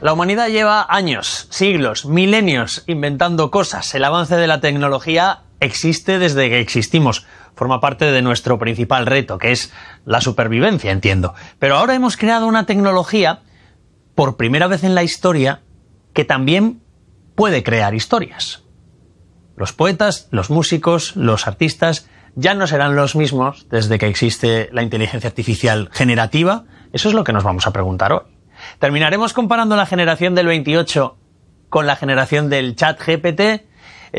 La humanidad lleva años, siglos, milenios inventando cosas. El avance de la tecnología existe desde que existimos. Forma parte de nuestro principal reto, que es la supervivencia, entiendo. Pero ahora hemos creado una tecnología, por primera vez en la historia, que también puede crear historias. Los poetas, los músicos, los artistas ya no serán los mismos desde que existe la inteligencia artificial generativa. Eso es lo que nos vamos a preguntar hoy. Terminaremos comparando la generación del 28 con la generación del ChatGPT,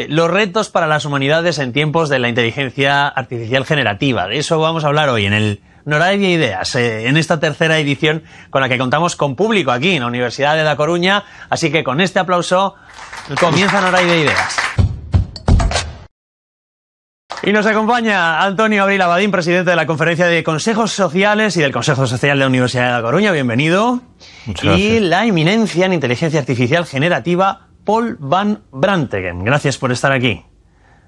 los retos para las humanidades en tiempos de la inteligencia artificial generativa. De eso vamos a hablar hoy en el Noray de Ideas, en esta tercera edición con la que contamos con público aquí en la Universidad de La Coruña. Así que con este aplauso comienza Noray de Ideas. Y nos acompaña Antonio Abril Abadín, presidente de la Conferencia de Consejos Sociales y del Consejo Social de la Universidad de La Coruña. Bienvenido. Muchas gracias. Y la eminencia en inteligencia artificial generativa, Paul Van Brantegen. Gracias por estar aquí.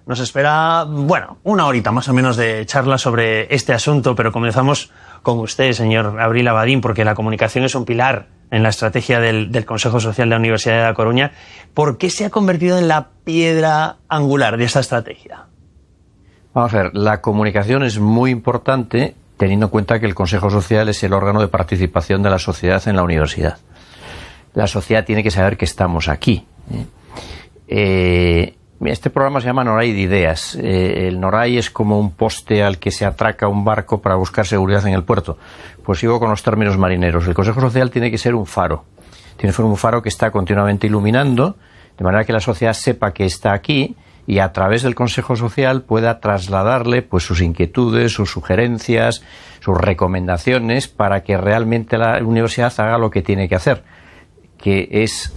Nos espera, bueno, una horita más o menos de charla sobre este asunto, pero comenzamos con usted, señor Abril Abadín, porque la comunicación es un pilar en la estrategia del Consejo Social de la Universidad de La Coruña. ¿Por qué se ha convertido en la piedra angular de esta estrategia? Vamos a ver, la comunicación es muy importante teniendo en cuenta que el Consejo Social es el órgano de participación de la sociedad en la universidad. La sociedad tiene que saber que estamos aquí. Este programa se llama Noray de Ideas. El Noray es como un poste al que se atraca un barco para buscar seguridad en el puerto. Pues sigo con los términos marineros. El Consejo Social tiene que ser un faro. Tiene que ser un faro que está continuamente iluminando, de manera que la sociedad sepa que está aquí y a través del Consejo Social pueda trasladarle pues sus inquietudes, sus sugerencias, sus recomendaciones para que realmente la universidad haga lo que tiene que hacer, que es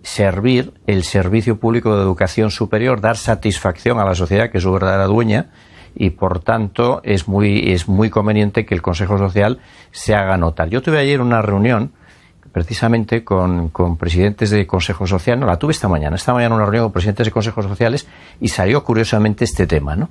servir el servicio público de educación superior, dar satisfacción a la sociedad, que es su verdadera dueña, y por tanto es muy conveniente que el Consejo Social se haga notar. Yo tuve ayer una reunión precisamente con presidentes de Consejo Social, no la tuve esta mañana una reunión con presidentes de Consejos Sociales y salió curiosamente este tema, ¿no?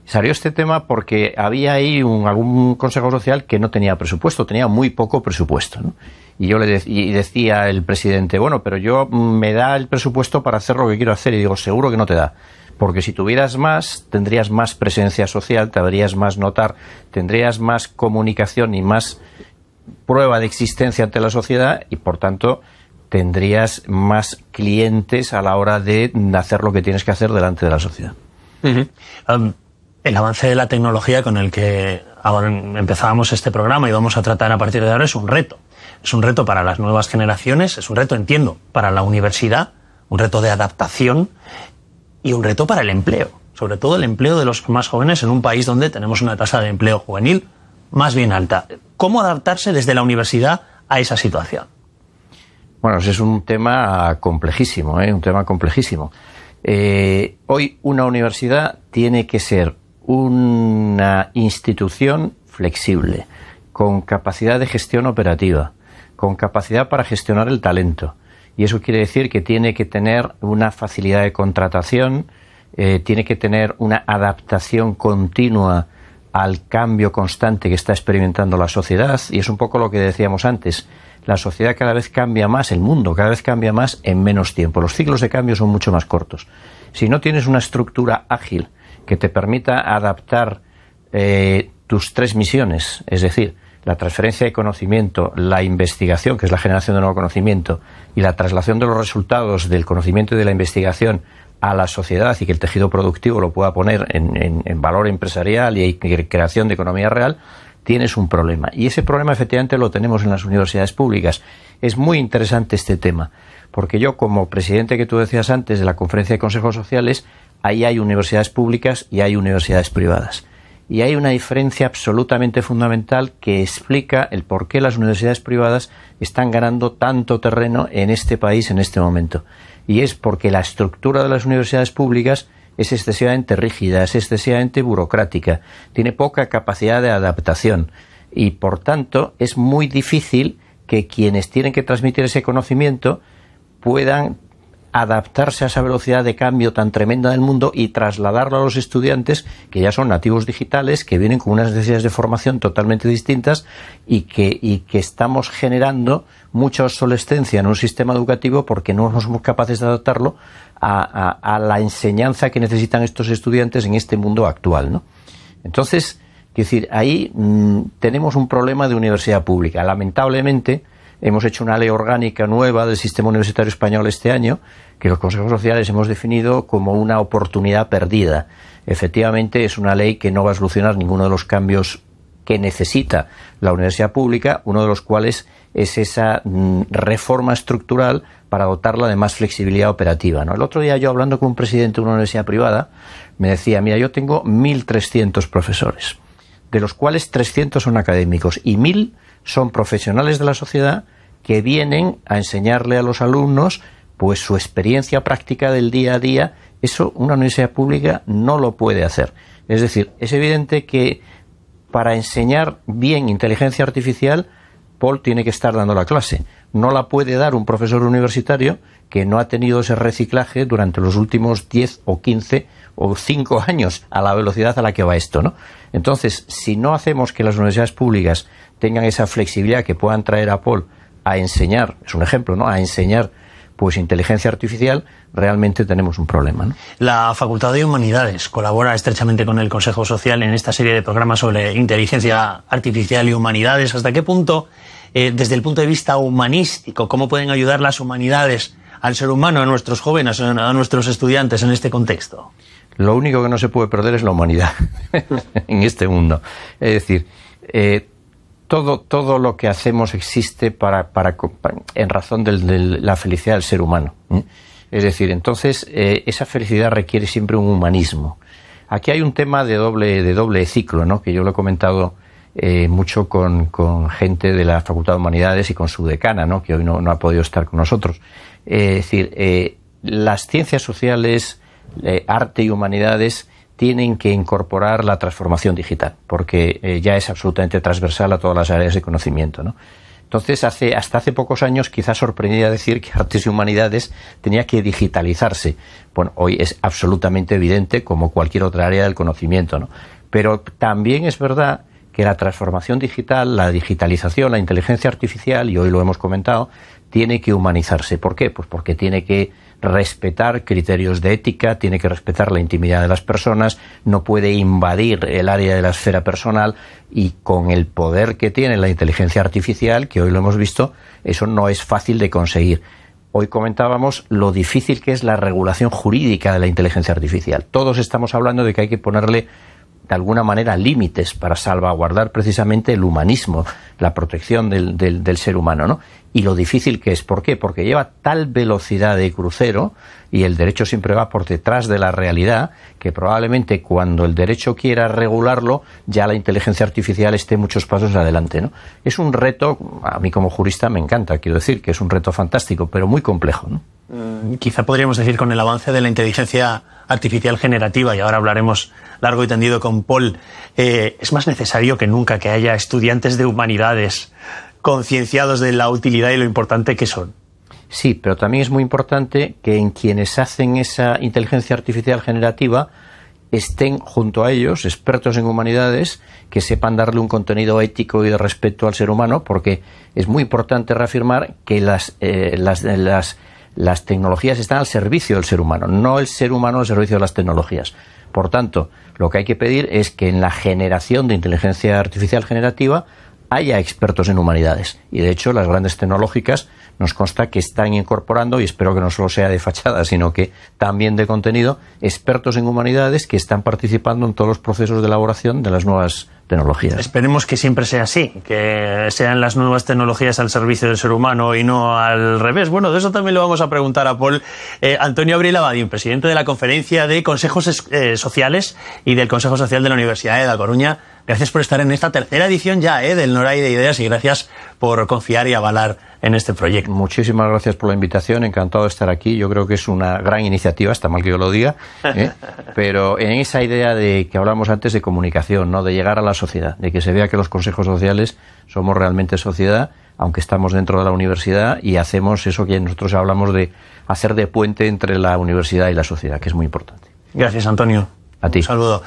Salió este tema porque había ahí algún Consejo Social que no tenía presupuesto, tenía muy poco presupuesto, ¿no? Y yo decía el presidente, bueno, pero yo me da el presupuesto para hacer lo que quiero hacer, y digo, seguro que no te da, porque si tuvieras más, tendrías más presencia social, te habrías más notar, tendrías más comunicación y más prueba de existencia ante la sociedad y por tanto tendrías más clientes a la hora de hacer lo que tienes que hacer delante de la sociedad. El avance de la tecnología con el que ahora empezábamos este programa y vamos a tratar a partir de ahora es un reto. Es un reto para las nuevas generaciones, es un reto, entiendo, para la universidad, un reto de adaptación y un reto para el empleo, sobre todo el empleo de los más jóvenes en un país donde tenemos una tasa de empleo juvenil más bien alta. ¿Cómo adaptarse desde la universidad a esa situación? Bueno, ese es un tema complejísimo, un tema complejísimo. Hoy una universidad tiene que ser una institución flexible, con capacidad de gestión operativa, con capacidad para gestionar el talento. Y eso quiere decir que tiene que tener una facilidad de contratación, tiene que tener una adaptación continua al cambio constante que está experimentando la sociedad, y es un poco lo que decíamos antes. La sociedad cada vez cambia más, el mundo cada vez cambia más en menos tiempo. Los ciclos de cambio son mucho más cortos. Si no tienes una estructura ágil que te permita adaptar tus tres misiones, es decir, la transferencia de conocimiento, la investigación, que es la generación de nuevo conocimiento, y la traslación de los resultados del conocimiento y de la investigación a la sociedad y que el tejido productivo lo pueda poner en valor empresarial y creación de economía real, tienes un problema. Y ese problema efectivamente lo tenemos en las universidades públicas. Es muy interesante este tema, porque yo, como presidente que tú decías antes de la Conferencia de Consejos Sociales, ahí hay universidades públicas y hay universidades privadas. Y hay una diferencia absolutamente fundamental que explica el por qué las universidades privadas están ganando tanto terreno en este país en este momento. Y es porque la estructura de las universidades públicas es excesivamente rígida, es excesivamente burocrática, tiene poca capacidad de adaptación y, por tanto, es muy difícil que quienes tienen que transmitir ese conocimiento puedan adaptarse a esa velocidad de cambio tan tremenda del mundo y trasladarlo a los estudiantes que ya son nativos digitales, que vienen con unas necesidades de formación totalmente distintas y que estamos generando mucha obsolescencia en un sistema educativo porque no somos capaces de adaptarlo a la enseñanza que necesitan estos estudiantes en este mundo actual, ¿no? Entonces, quiero decir, ahí tenemos un problema de universidad pública. Lamentablemente, hemos hecho una ley orgánica nueva del sistema universitario español este año, que los consejos sociales hemos definido como una oportunidad perdida. Efectivamente, es una ley que no va a solucionar ninguno de los cambios que necesita la universidad pública, uno de los cuales es esa reforma estructural para dotarla de más flexibilidad operativa, ¿no? El otro día yo, hablando con un presidente de una universidad privada, me decía, mira, yo tengo 1.300 profesores, de los cuales 300 son académicos y 1.000 son profesionales de la sociedad que vienen a enseñarle a los alumnos pues su experiencia práctica del día a día. Eso una universidad pública no lo puede hacer. Es decir, es evidente que para enseñar bien inteligencia artificial, Paul tiene que estar dando la clase. No la puede dar un profesor universitario que no ha tenido ese reciclaje durante los últimos 10 o 15 o 5 años a la velocidad a la que va esto, ¿no? Entonces, si no hacemos que las universidades públicas tengan esa flexibilidad que puedan traer a Paul a enseñar, es un ejemplo, ¿no?, a enseñar pues inteligencia artificial, realmente tenemos un problema, ¿no? La Facultad de Humanidades colabora estrechamente con el Consejo Social en esta serie de programas sobre inteligencia artificial y humanidades. ¿Hasta qué punto, desde el punto de vista humanístico, cómo pueden ayudar las humanidades al ser humano, a nuestros jóvenes, a nuestros estudiantes en este contexto? Lo único que no se puede perder es la humanidad en este mundo. Es decir, todo lo que hacemos existe en razón de la felicidad del ser humano. Es decir, entonces esa felicidad requiere siempre un humanismo. Aquí hay un tema de doble ciclo, ¿no?, que yo lo he comentado mucho con gente de la Facultad de Humanidades y con su decana, ¿no?, que hoy no ha podido estar con nosotros. Es decir, las ciencias sociales, arte y humanidades tienen que incorporar la transformación digital, porque ya es absolutamente transversal a todas las áreas de conocimiento, ¿no? Entonces, hasta hace pocos años quizás sorprendía decir que artes y humanidades tenía que digitalizarse. Bueno, hoy es absolutamente evidente como cualquier otra área del conocimiento, ¿no? Pero también es verdad que la transformación digital, la digitalización, la inteligencia artificial, y hoy lo hemos comentado, tiene que humanizarse. ¿Por qué? Pues porque tiene que respetar criterios de ética, tiene que respetar la intimidad de las personas, no puede invadir el área de la esfera personal, y con el poder que tiene la inteligencia artificial, que hoy lo hemos visto, eso no es fácil de conseguir. Hoy comentábamos lo difícil que es la regulación jurídica de la inteligencia artificial. Todos estamos hablando de que hay que ponerle de alguna manera límites para salvaguardar precisamente el humanismo, la protección del ser humano, ¿no? Y lo difícil que es. ¿Por qué? Porque lleva tal velocidad de crucero y el derecho siempre va por detrás de la realidad, que probablemente cuando el derecho quiera regularlo, ya la inteligencia artificial esté muchos pasos adelante, ¿no? Es un reto, a mí como jurista me encanta, quiero decir que es un reto fantástico, pero muy complejo, ¿no? Quizá podríamos decir con el avance de la inteligencia artificial generativa, y ahora hablaremos largo y tendido con Paul, es más necesario que nunca que haya estudiantes de humanidades concienciados de la utilidad y lo importante que son. Sí, pero también es muy importante que en quienes hacen esa inteligencia artificial generativa estén junto a ellos expertos en humanidades que sepan darle un contenido ético y de respeto al ser humano, porque es muy importante reafirmar que las tecnologías están al servicio del ser humano, no el ser humano al servicio de las tecnologías. Por tanto, lo que hay que pedir es que en la generación de inteligencia artificial generativa haya expertos en humanidades. Y de hecho, las grandes tecnológicas nos consta que están incorporando, y espero que no solo sea de fachada, sino que también de contenido, expertos en humanidades que están participando en todos los procesos de elaboración de las nuevas tecnologías. Esperemos que siempre sea así, que sean las nuevas tecnologías al servicio del ser humano y no al revés. Bueno, de eso también le vamos a preguntar a Paul. Antonio Abril Abadín, presidente de la Conferencia de Consejos Sociales y del Consejo Social de la Universidad de La Coruña. Gracias por estar en esta tercera edición ya del Noray de Ideas, y gracias por confiar y avalar en este proyecto. Muchísimas gracias por la invitación, encantado de estar aquí. Yo creo que es una gran iniciativa, está mal que yo lo diga, pero en esa idea de que hablamos antes de comunicación, ¿no?, de llegar a la sociedad, de que se vea que los consejos sociales somos realmente sociedad, aunque estamos dentro de la universidad y hacemos eso que nosotros hablamos de hacer de puente entre la universidad y la sociedad, que es muy importante. Gracias, Antonio. A ti. Un saludo.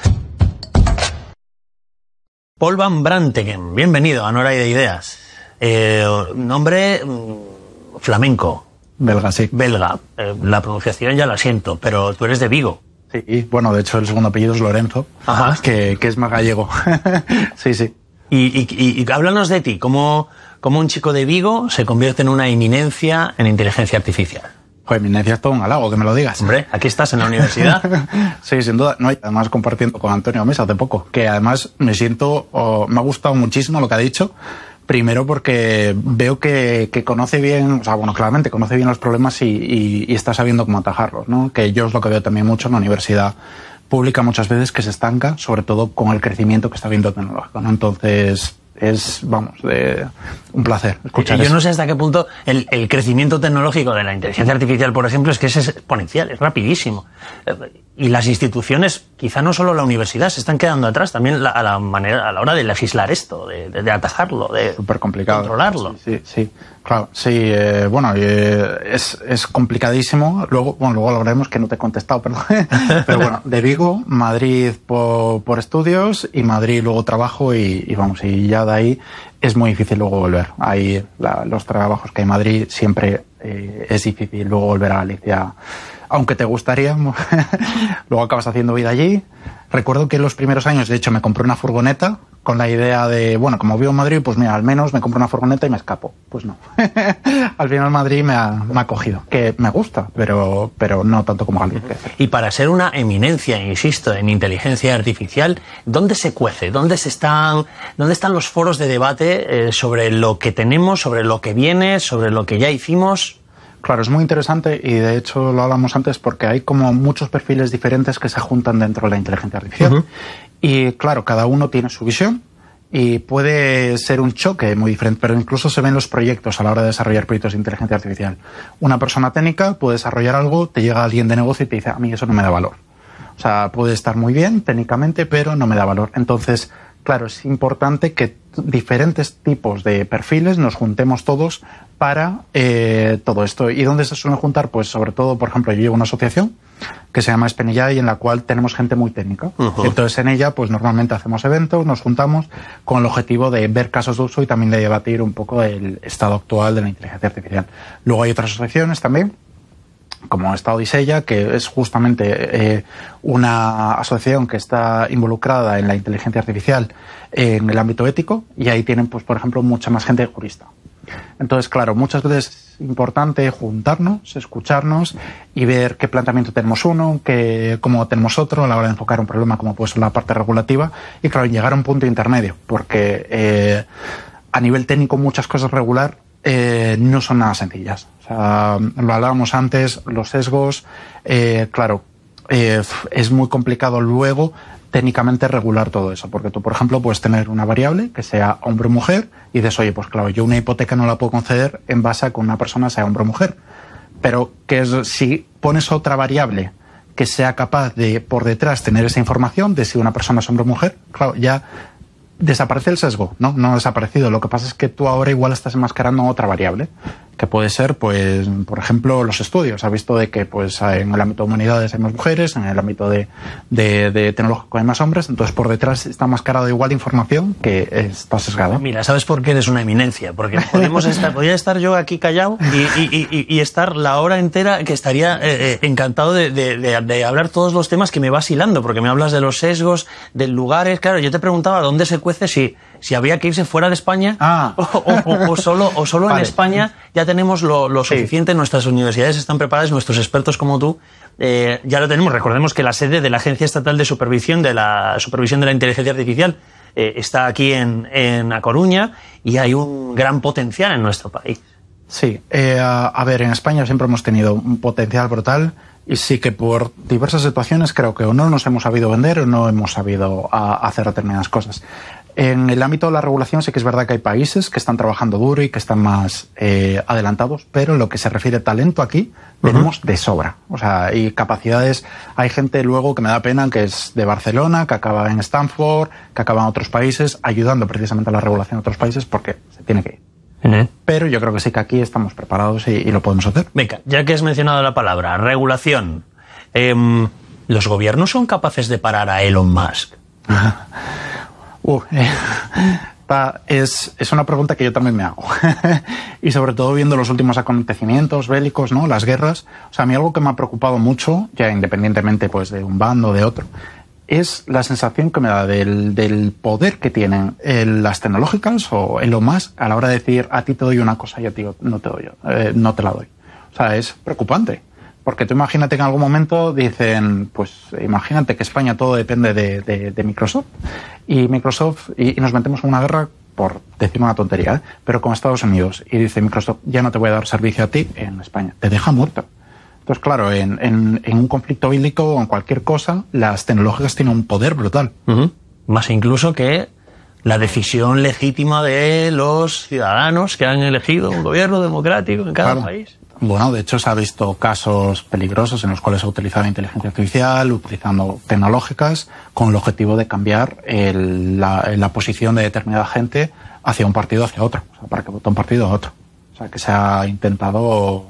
Paul van Brantegen, bienvenido a Nora y de Ideas. Nombre flamenco. Belga, sí. Belga. La pronunciación ya la siento, pero tú eres de Vigo. Sí, y bueno, de hecho el segundo apellido es Lorenzo, que es más gallego. Sí, sí. Y háblanos de ti, ¿cómo un chico de Vigo se convierte en una eminencia en inteligencia artificial? Pues eminencia es todo un halago, que me lo digas. Hombre, aquí estás en la universidad. Sí, sin duda. No, además compartiendo con Antonio Mesa hace poco, que además me ha gustado muchísimo lo que ha dicho. Primero porque veo que conoce bien, o sea, bueno, claramente conoce bien los problemas y está sabiendo cómo atajarlos, ¿no? Que yo es lo que veo también mucho en la universidad pública muchas veces, que se estanca, sobre todo con el crecimiento que está viendo tecnológico, ¿no? Entonces, es, vamos, un placer escuchar yo eso. no sé hasta qué punto el crecimiento ttecnológico de la inteligencia artificial, por ejemplo, es que es exponencial, es rapidísimo. Y las instituciones, quizá no solo la universidad, se están quedando atrás también a la hora de legislar esto, de atajarlo, de súper complicado, controlarlo. Sí, claro, sí, bueno, es complicadísimo. Luego lo veremos, que no te he contestado, perdón. Pero bueno, de Vigo, Madrid por estudios y Madrid luego trabajo y vamos, y ya de ahí es muy difícil luego volver. Ahí los trabajos que hay en Madrid siempre es difícil luego volver a Galicia. Aunque te gustaría, luego acabas haciendo vida allí. Recuerdo que en los primeros años, de hecho, me compré una furgoneta con la idea de, bueno, como vivo en Madrid, pues mira, al menos me compro una furgoneta y me escapo. Pues no. Al final Madrid me ha cogido. Que me gusta, pero no tanto como Galicia. Y para ser una eminencia, insisto, en inteligencia artificial, ¿dónde se cuece? ¿Dónde están los foros de debate sobre lo que tenemos, sobre lo que viene, sobre lo que ya hicimos? Claro, es muy interesante y de hecho lo hablamos antes porque hay como muchos perfiles diferentes que se juntan dentro de la inteligencia artificial. Y claro, cada uno tiene su visión y puede ser un choque muy diferente, pero incluso se ven los proyectos a la hora de desarrollar proyectos de inteligencia artificial. Una persona técnica puede desarrollar algo, te llega alguien de negocio y te dice, a mí eso no me da valor. O sea, puede estar muy bien técnicamente, pero no me da valor. Entonces, claro, es importante que diferentes tipos de perfiles nos juntemos todos para todo esto. ¿Y dónde se suelen juntar? Pues sobre todo, por ejemplo, yo llevo una asociación que se llama Espenillay, en la cual tenemos gente muy técnica. Entonces en ella pues normalmente hacemos eventos, nos juntamos con el objetivo de ver casos de uso y también de debatir un poco el estado actual de la inteligencia artificial. Luego hay otras asociaciones también, como Estado Disella, que es justamente una asociación que está involucrada en la inteligencia artificial en el ámbito ético, y ahí tienen, pues por ejemplo, mucha más gente jurista. Entonces, claro, muchas veces es importante juntarnos, escucharnos y ver qué planteamiento tenemos uno, cómo tenemos otro a la hora de enfocar un problema como puede ser la parte regulativa, y claro, llegar a un punto intermedio, porque a nivel técnico muchas cosas regular no son nada sencillas. O sea, lo hablábamos antes, los sesgos, claro, es muy complicado luego técnicamente regular todo eso, porque tú, por ejemplo, puedes tener una variable que sea hombre o mujer y dices, oye, pues claro, yo una hipoteca no la puedo conceder en base a que una persona sea hombre o mujer, pero si pones otra variable que sea capaz de por detrás tener esa información de si una persona es hombre o mujer, claro, ya desaparece el sesgo, ¿no? No ha desaparecido. Lo que pasa es que tú ahora igual estás enmascarando otra variable, que puede ser, pues, por ejemplo, los estudios. Ha visto de que, pues, en el ámbito de humanidades hay más mujeres, en el ámbito de tecnológico hay más hombres, entonces por detrás está enmascarado igual información que está sesgada. Mira, ¿sabes por qué eres una eminencia? Porque podría estar yo aquí callado y estar la hora entera, que estaría encantado de hablar todos los temas que me vas hilando, porque me hablas de los sesgos, de lugares. Claro, yo te preguntaba dónde se cuece si había que irse fuera de España o solo vale. En España ya tenemos lo suficiente, nuestras universidades están preparadas, nuestros expertos como tú ya lo tenemos. Recordemos que la sede de la Agencia Estatal de Supervisión de la Inteligencia Artificial está aquí en A Coruña, y hay un gran potencial en nuestro país. Sí, a ver, en España siempre hemos tenido un potencial brutal, y sí que por diversas situaciones creo que o no nos hemos sabido vender o no hemos sabido hacer determinadas cosas. En el ámbito de la regulación sí que es verdad que hay países que están trabajando duro y que están más adelantados, pero en lo que se refiere a talento aquí tenemos de sobra. O sea, y capacidades, hay gente luego que me da pena que es de Barcelona, que acaba en Stanford, que acaba en otros países, ayudando precisamente a la regulación de otros países porque se tiene que ir. Pero yo creo que sí que aquí estamos preparados y lo podemos hacer. Venga, ya que has mencionado la palabra regulación, ¿los gobiernos son capaces de parar a Elon Musk? Es una pregunta que yo también me hago. Y sobre todo viendo los últimos acontecimientos bélicos, ¿no? Las guerras. O sea, a mí algo que me ha preocupado mucho, ya independientemente pues de un bando o de otro, es la sensación que me da del poder que tienen las tecnológicas o Elon Musk a la hora de decir a ti te doy una cosa y a ti no te la doy. O sea, es preocupante. Porque tú imagínate que en algún momento dicen, pues imagínate que España todo depende de Microsoft y nos metemos en una guerra, por decir una tontería, pero con Estados Unidos, y dice Microsoft, ya no te voy a dar servicio a ti en España, te deja muerto. Entonces, claro, en un conflicto bélico o en cualquier cosa, las tecnológicas tienen un poder brutal. Más incluso que la decisión legítima de los ciudadanos que han elegido un gobierno democrático en cada país. Bueno, de hecho se ha visto casos peligrosos en los cuales se ha utilizado inteligencia artificial, utilizando tecnológicas, con el objetivo de cambiar la posición de determinada gente hacia un partido hacia otro, o sea, para que vote un partido a otro. O sea, que se ha intentado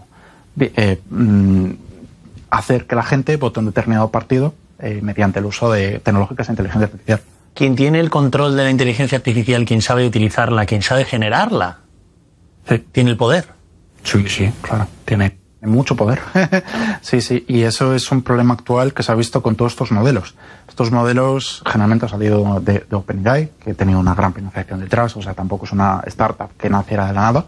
hacer que la gente vote un determinado partido mediante el uso de tecnológicas de inteligencia artificial. ¿Quién tiene el control de la inteligencia artificial? ¿Quién sabe utilizarla? ¿Quién sabe generarla? ¿Tiene el poder? Sí, claro. Tiene mucho poder. Sí. Y eso es un problema actual que se ha visto con todos estos modelos. Estos modelos generalmente han salido de OpenAI, que ha tenido una gran financiación detrás, o sea, tampoco es una startup que naciera de la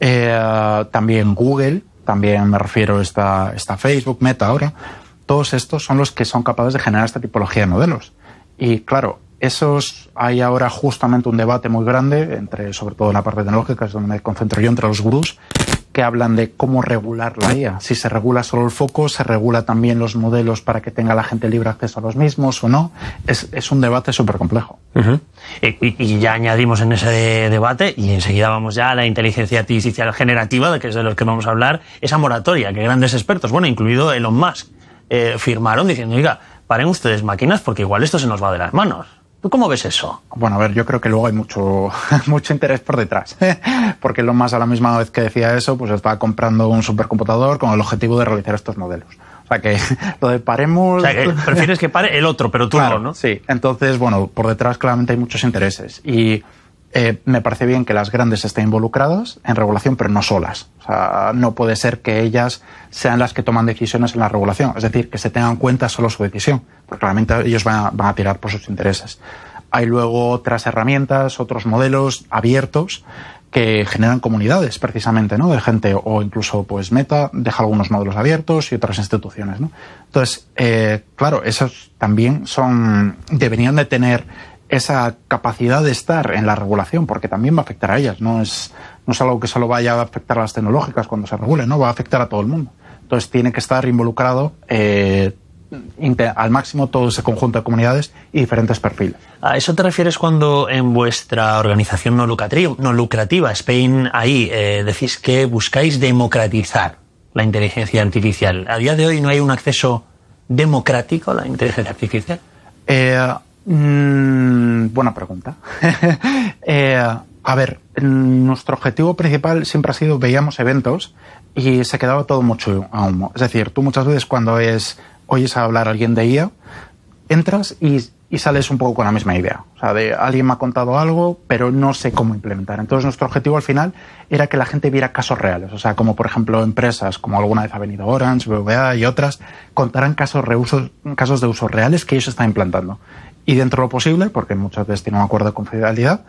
nada. También Google, también me refiero a Facebook, Meta ahora. Todos estos son los que son capaces de generar esta tipología de modelos. Y claro, hay ahora justamente un debate muy grande, sobre todo en la parte tecnológica, es donde me concentro yo, entre los gurús, que hablan de cómo regular la IA. Si se regula solo el foco, se regula también los modelos para que tenga la gente libre acceso a los mismos o no. Es un debate súper complejo. Y ya añadimos en ese debate, y enseguida vamos ya a la inteligencia artificial generativa, que es de los que vamos a hablar, esa moratoria que grandes expertos, bueno, incluido Elon Musk, firmaron diciendo, oiga, paren ustedes máquinas porque igual esto se nos va de las manos. ¿Tú cómo ves eso? Bueno, a ver, yo creo que luego hay mucho interés por detrás, porque Elon Musk a la misma vez que decía eso, pues estaba comprando un supercomputador con el objetivo de realizar estos modelos. O sea que lo de paremos... O sea, que prefieres que pare el otro, pero tú claro, ¿no? Sí, entonces, bueno, por detrás claramente hay muchos intereses y me parece bien que las grandes estén involucradas en regulación, pero no solas. O sea, no puede ser que ellas sean las que toman decisiones en la regulación, es decir, que se tengan en cuenta solo su decisión, porque claramente ellos van a tirar por sus intereses. Hay luego otras herramientas, otros modelos abiertos que generan comunidades, precisamente, ¿no? De gente, o incluso, pues, Meta deja algunos módulos abiertos y otras instituciones, ¿no? Entonces, claro, esos también deberían de tener esa capacidad de estar en la regulación, porque también va a afectar a ellas, no es algo que solo vaya a afectar a las tecnológicas cuando se regule, no, va a afectar a todo el mundo. Entonces tiene que estar involucrado al máximo todo ese conjunto de comunidades y diferentes perfiles. ¿A eso te refieres cuando en vuestra organización no lucrativa, Spain AI, decís que buscáis democratizar la inteligencia artificial? ¿A día de hoy no hay un acceso democrático a la inteligencia artificial? Buena pregunta. A ver, nuestro objetivo principal siempre ha sido, veíamos eventos y se quedaba todo mucho a humo. Es decir, tú muchas veces cuando oyes hablar a alguien de IA, entras y sales un poco con la misma idea. O sea, alguien me ha contado algo, pero no sé cómo implementar. Entonces, nuestro objetivo al final era que la gente viera casos reales. O sea, como por ejemplo empresas, como alguna vez ha venido Orange, BBVA y otras, contarán casos de uso reales que ellos están implantando. Y dentro de lo posible, porque muchas veces tiene un acuerdo de confidencialidad,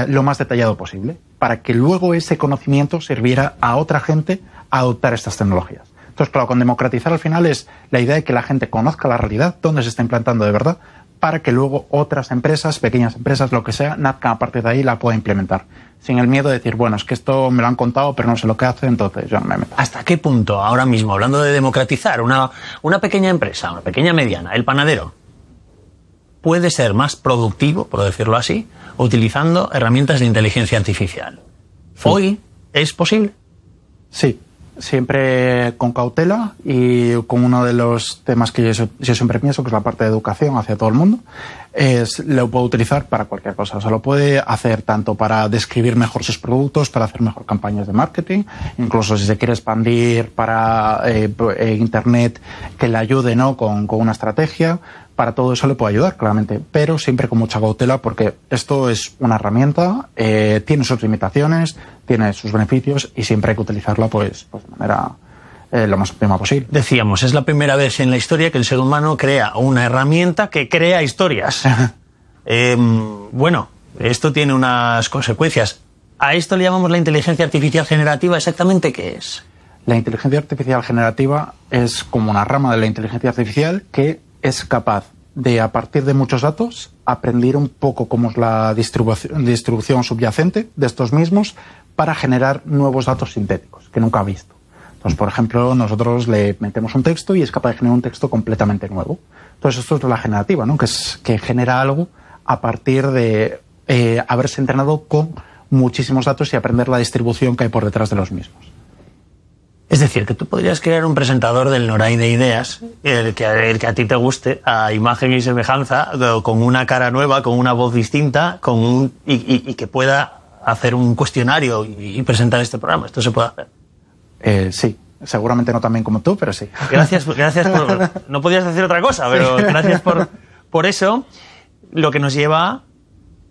lo más detallado posible, para que luego ese conocimiento sirviera a otra gente a adoptar estas tecnologías. Entonces, claro, con democratizar al final es la idea de que la gente conozca la realidad, dónde se está implantando de verdad, para que luego otras empresas, pequeñas empresas, lo que sea, nazcan a partir de ahí y la pueda implementar. Sin el miedo de decir, bueno, es que esto me lo han contado, pero no sé lo que hace, entonces yo no me meto. ¿Hasta qué punto, ahora mismo, hablando de democratizar, una pequeña empresa, una pequeña mediana, el panadero, puede ser más productivo, por decirlo así, utilizando herramientas de inteligencia artificial? ¿Hoy es posible? Sí, siempre con cautela y con uno de los temas que yo siempre pienso, que es la parte de educación hacia todo el mundo, lo puedo utilizar para cualquier cosa. O sea, lo puede hacer tanto para describir mejor sus productos, para hacer mejor campañas de marketing, incluso si se quiere expandir para Internet, que le ayude, ¿no?, con una estrategia. Para todo eso le puede ayudar, claramente, pero siempre con mucha cautela, porque esto es una herramienta, tiene sus limitaciones, tiene sus beneficios y siempre hay que utilizarla pues de manera lo más óptima posible. Decíamos, es la primera vez en la historia que el ser humano crea una herramienta que crea historias. Bueno, esto tiene unas consecuencias. ¿A esto le llamamos la inteligencia artificial generativa? ¿Exactamente qué es? La inteligencia artificial generativa es como una rama de la inteligencia artificial que es capaz de, a partir de muchos datos, aprender un poco cómo es la distribución subyacente de estos mismos para generar nuevos datos sintéticos que nunca ha visto. Entonces, por ejemplo, nosotros le metemos un texto y es capaz de generar un texto completamente nuevo. Entonces, esto es la generativa, ¿no?, que genera algo a partir de haberse entrenado con muchísimos datos y aprender la distribución que hay por detrás de los mismos. Es decir, que tú podrías crear un presentador del Noray de ideas, el que a ti te guste, a imagen y semejanza, con una cara nueva, con una voz distinta, y que pueda hacer un cuestionario y presentar este programa. ¿Esto se puede hacer? Sí, seguramente no tan bien como tú, pero sí. Gracias por... No podías decir otra cosa, pero gracias por eso, lo que nos lleva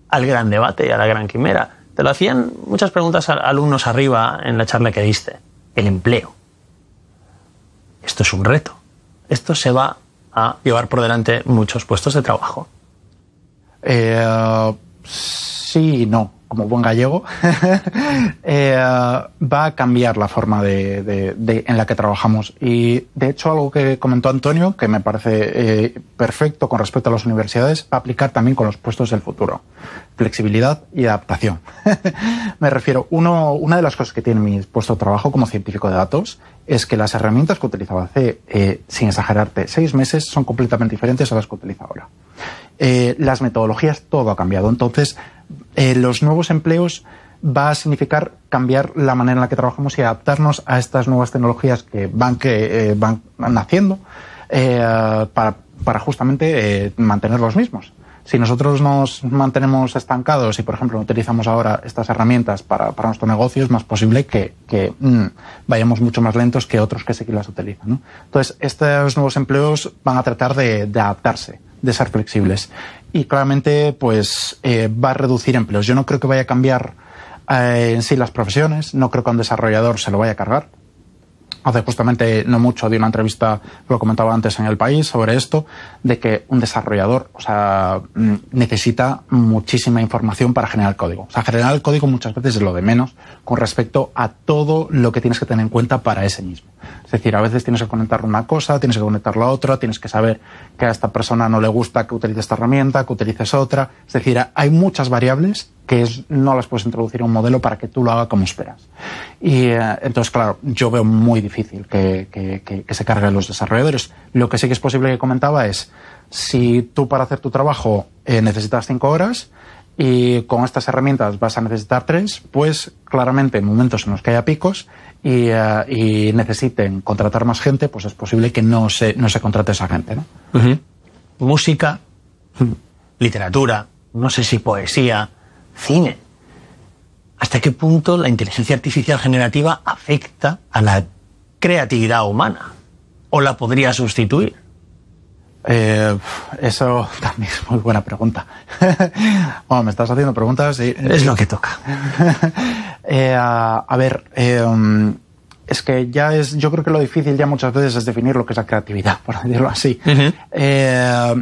al gran debate y a la gran quimera. Te lo hacían muchas preguntas a alumnos arriba en la charla que diste. El empleo. Esto es un reto. Esto se va a llevar por delante muchos puestos de trabajo. Sí y no. Como buen gallego, va a cambiar la forma en la que trabajamos. Y, de hecho, algo que comentó Antonio, que me parece perfecto con respecto a las universidades, va a aplicar también con los puestos del futuro. Flexibilidad y adaptación. Me refiero, una de las cosas que tiene mi puesto de trabajo como científico de datos es que las herramientas que utilizaba hace, sin exagerarte, 6 meses son completamente diferentes a las que utilizo ahora. Las metodologías, todo ha cambiado. Entonces, los nuevos empleos va a significar cambiar la manera en la que trabajamos y adaptarnos a estas nuevas tecnologías que van naciendo para justamente mantener los mismos. Si nosotros nos mantenemos estancados y, por ejemplo, no utilizamos ahora estas herramientas para nuestro negocio, es más posible que vayamos mucho más lentos que otros que sí que las utilizan, ¿no? Entonces, estos nuevos empleos van a tratar de adaptarse, de ser flexibles. Y claramente, pues, va a reducir empleos. Yo no creo que vaya a cambiar en sí las profesiones, no creo que a un desarrollador se lo vaya a cargar. Hace justamente no mucho di una entrevista, lo comentaba antes en El País, sobre esto, de que un desarrollador, o sea, necesita muchísima información para generar código. O sea, generar el código muchas veces es lo de menos con respecto a todo lo que tienes que tener en cuenta para ese mismo. Es decir, a veces tienes que conectar una cosa, tienes que conectar la otra, tienes que saber que a esta persona no le gusta que utilice esta herramienta, que utilices otra. Es decir, hay muchas variables que no las puedes introducir en un modelo para que tú lo hagas como esperas. Y entonces, claro, yo veo muy difícil que se carguen los desarrolladores. Lo que sí que es posible que comentaba es, si tú para hacer tu trabajo necesitas 5 horas y con estas herramientas vas a necesitar 3, pues claramente en momentos en los que haya picos y necesiten contratar más gente, pues es posible que no se contrate a esa gente, ¿no? Uh-huh. Música, literatura, no sé si poesía, cine. ¿Hasta qué punto la inteligencia artificial generativa afecta a la creatividad humana? ¿O la podría sustituir? Eso también es muy buena pregunta. Bueno, me estás haciendo preguntas y... Es lo que toca. A ver, es que yo creo que lo difícil ya muchas veces es definir lo que es la creatividad, por decirlo así. Uh-huh.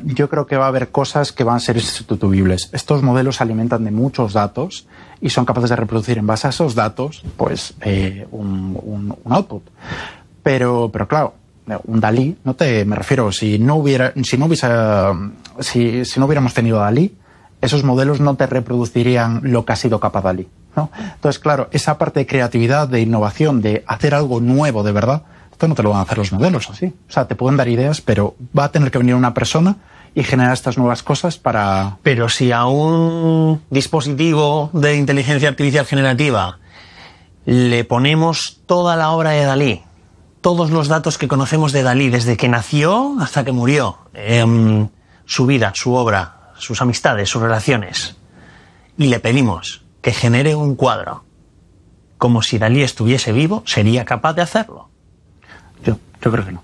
Yo creo que va a haber cosas que van a ser sustituibles. Estos modelos se alimentan de muchos datos y son capaces de reproducir en base a esos datos, pues, un output. Pero claro, un Dalí, me refiero, si no hubiéramos tenido Dalí, esos modelos no te reproducirían lo que ha sido capaz Dalí, ¿no? Entonces, claro, esa parte de creatividad, de innovación, de hacer algo nuevo de verdad, esto no te lo van a hacer los modelos así. O sea, te pueden dar ideas, pero va a tener que venir una persona y generar estas nuevas cosas para... Pero si a un dispositivo de inteligencia artificial generativa le ponemos toda la obra de Dalí, todos los datos que conocemos de Dalí, desde que nació hasta que murió, su vida, su obra, sus amistades, sus relaciones, y le pedimos que genere un cuadro como si Dalí estuviese vivo, ¿sería capaz de hacerlo? Yo creo que no.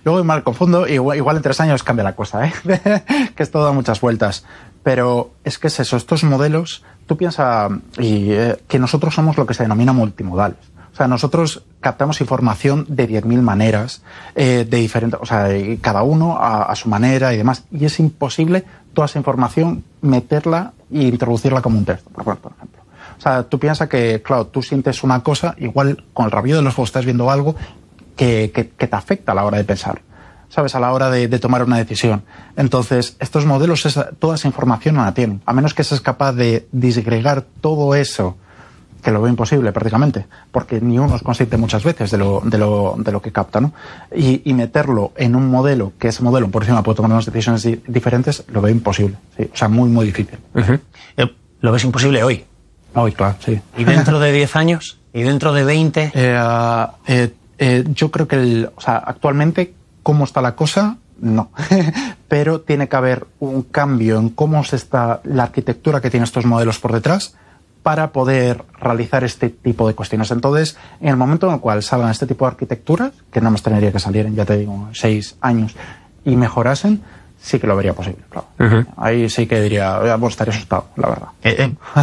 Luego mal confundo, igual en 3 años cambia la cosa, que esto da muchas vueltas. Pero es que es eso, estos modelos, tú piensas que nosotros somos lo que se denomina multimodales. O sea, nosotros captamos información de 10.000 maneras, de diferentes, o sea, cada uno a su manera y demás. Y es imposible toda esa información meterla e introducirla como un texto, por ejemplo. O sea, tú piensas que, claro, tú sientes una cosa, igual con el rabillo de los ojos estás viendo algo que te afecta a la hora de pensar, ¿sabes? A la hora de tomar una decisión. Entonces, estos modelos, toda esa información no la tienen. A menos que seas capaz de disgregar todo eso, que lo veo imposible prácticamente, porque ni uno es consciente muchas veces de lo que capta, ¿no? Y meterlo en un modelo, que ese modelo por encima puede tomar unas decisiones diferentes, lo veo imposible. ¿Sí? O sea, muy, muy difícil. ¿Lo ves imposible hoy? Hoy, claro, sí. ¿Y dentro de 10 años? ¿Y dentro de 20? Yo creo que, o sea, actualmente, ¿cómo está la cosa? No. Pero tiene que haber un cambio en cómo está la arquitectura que tienen estos modelos por detrás para poder realizar este tipo de cuestiones. Entonces, en el momento en el cual salgan este tipo de arquitecturas, que no más tendría que salir en, ya te digo, 6 años, y mejorasen, sí que lo vería posible, claro. Ahí sí que diría, bueno, estaría asustado, la verdad.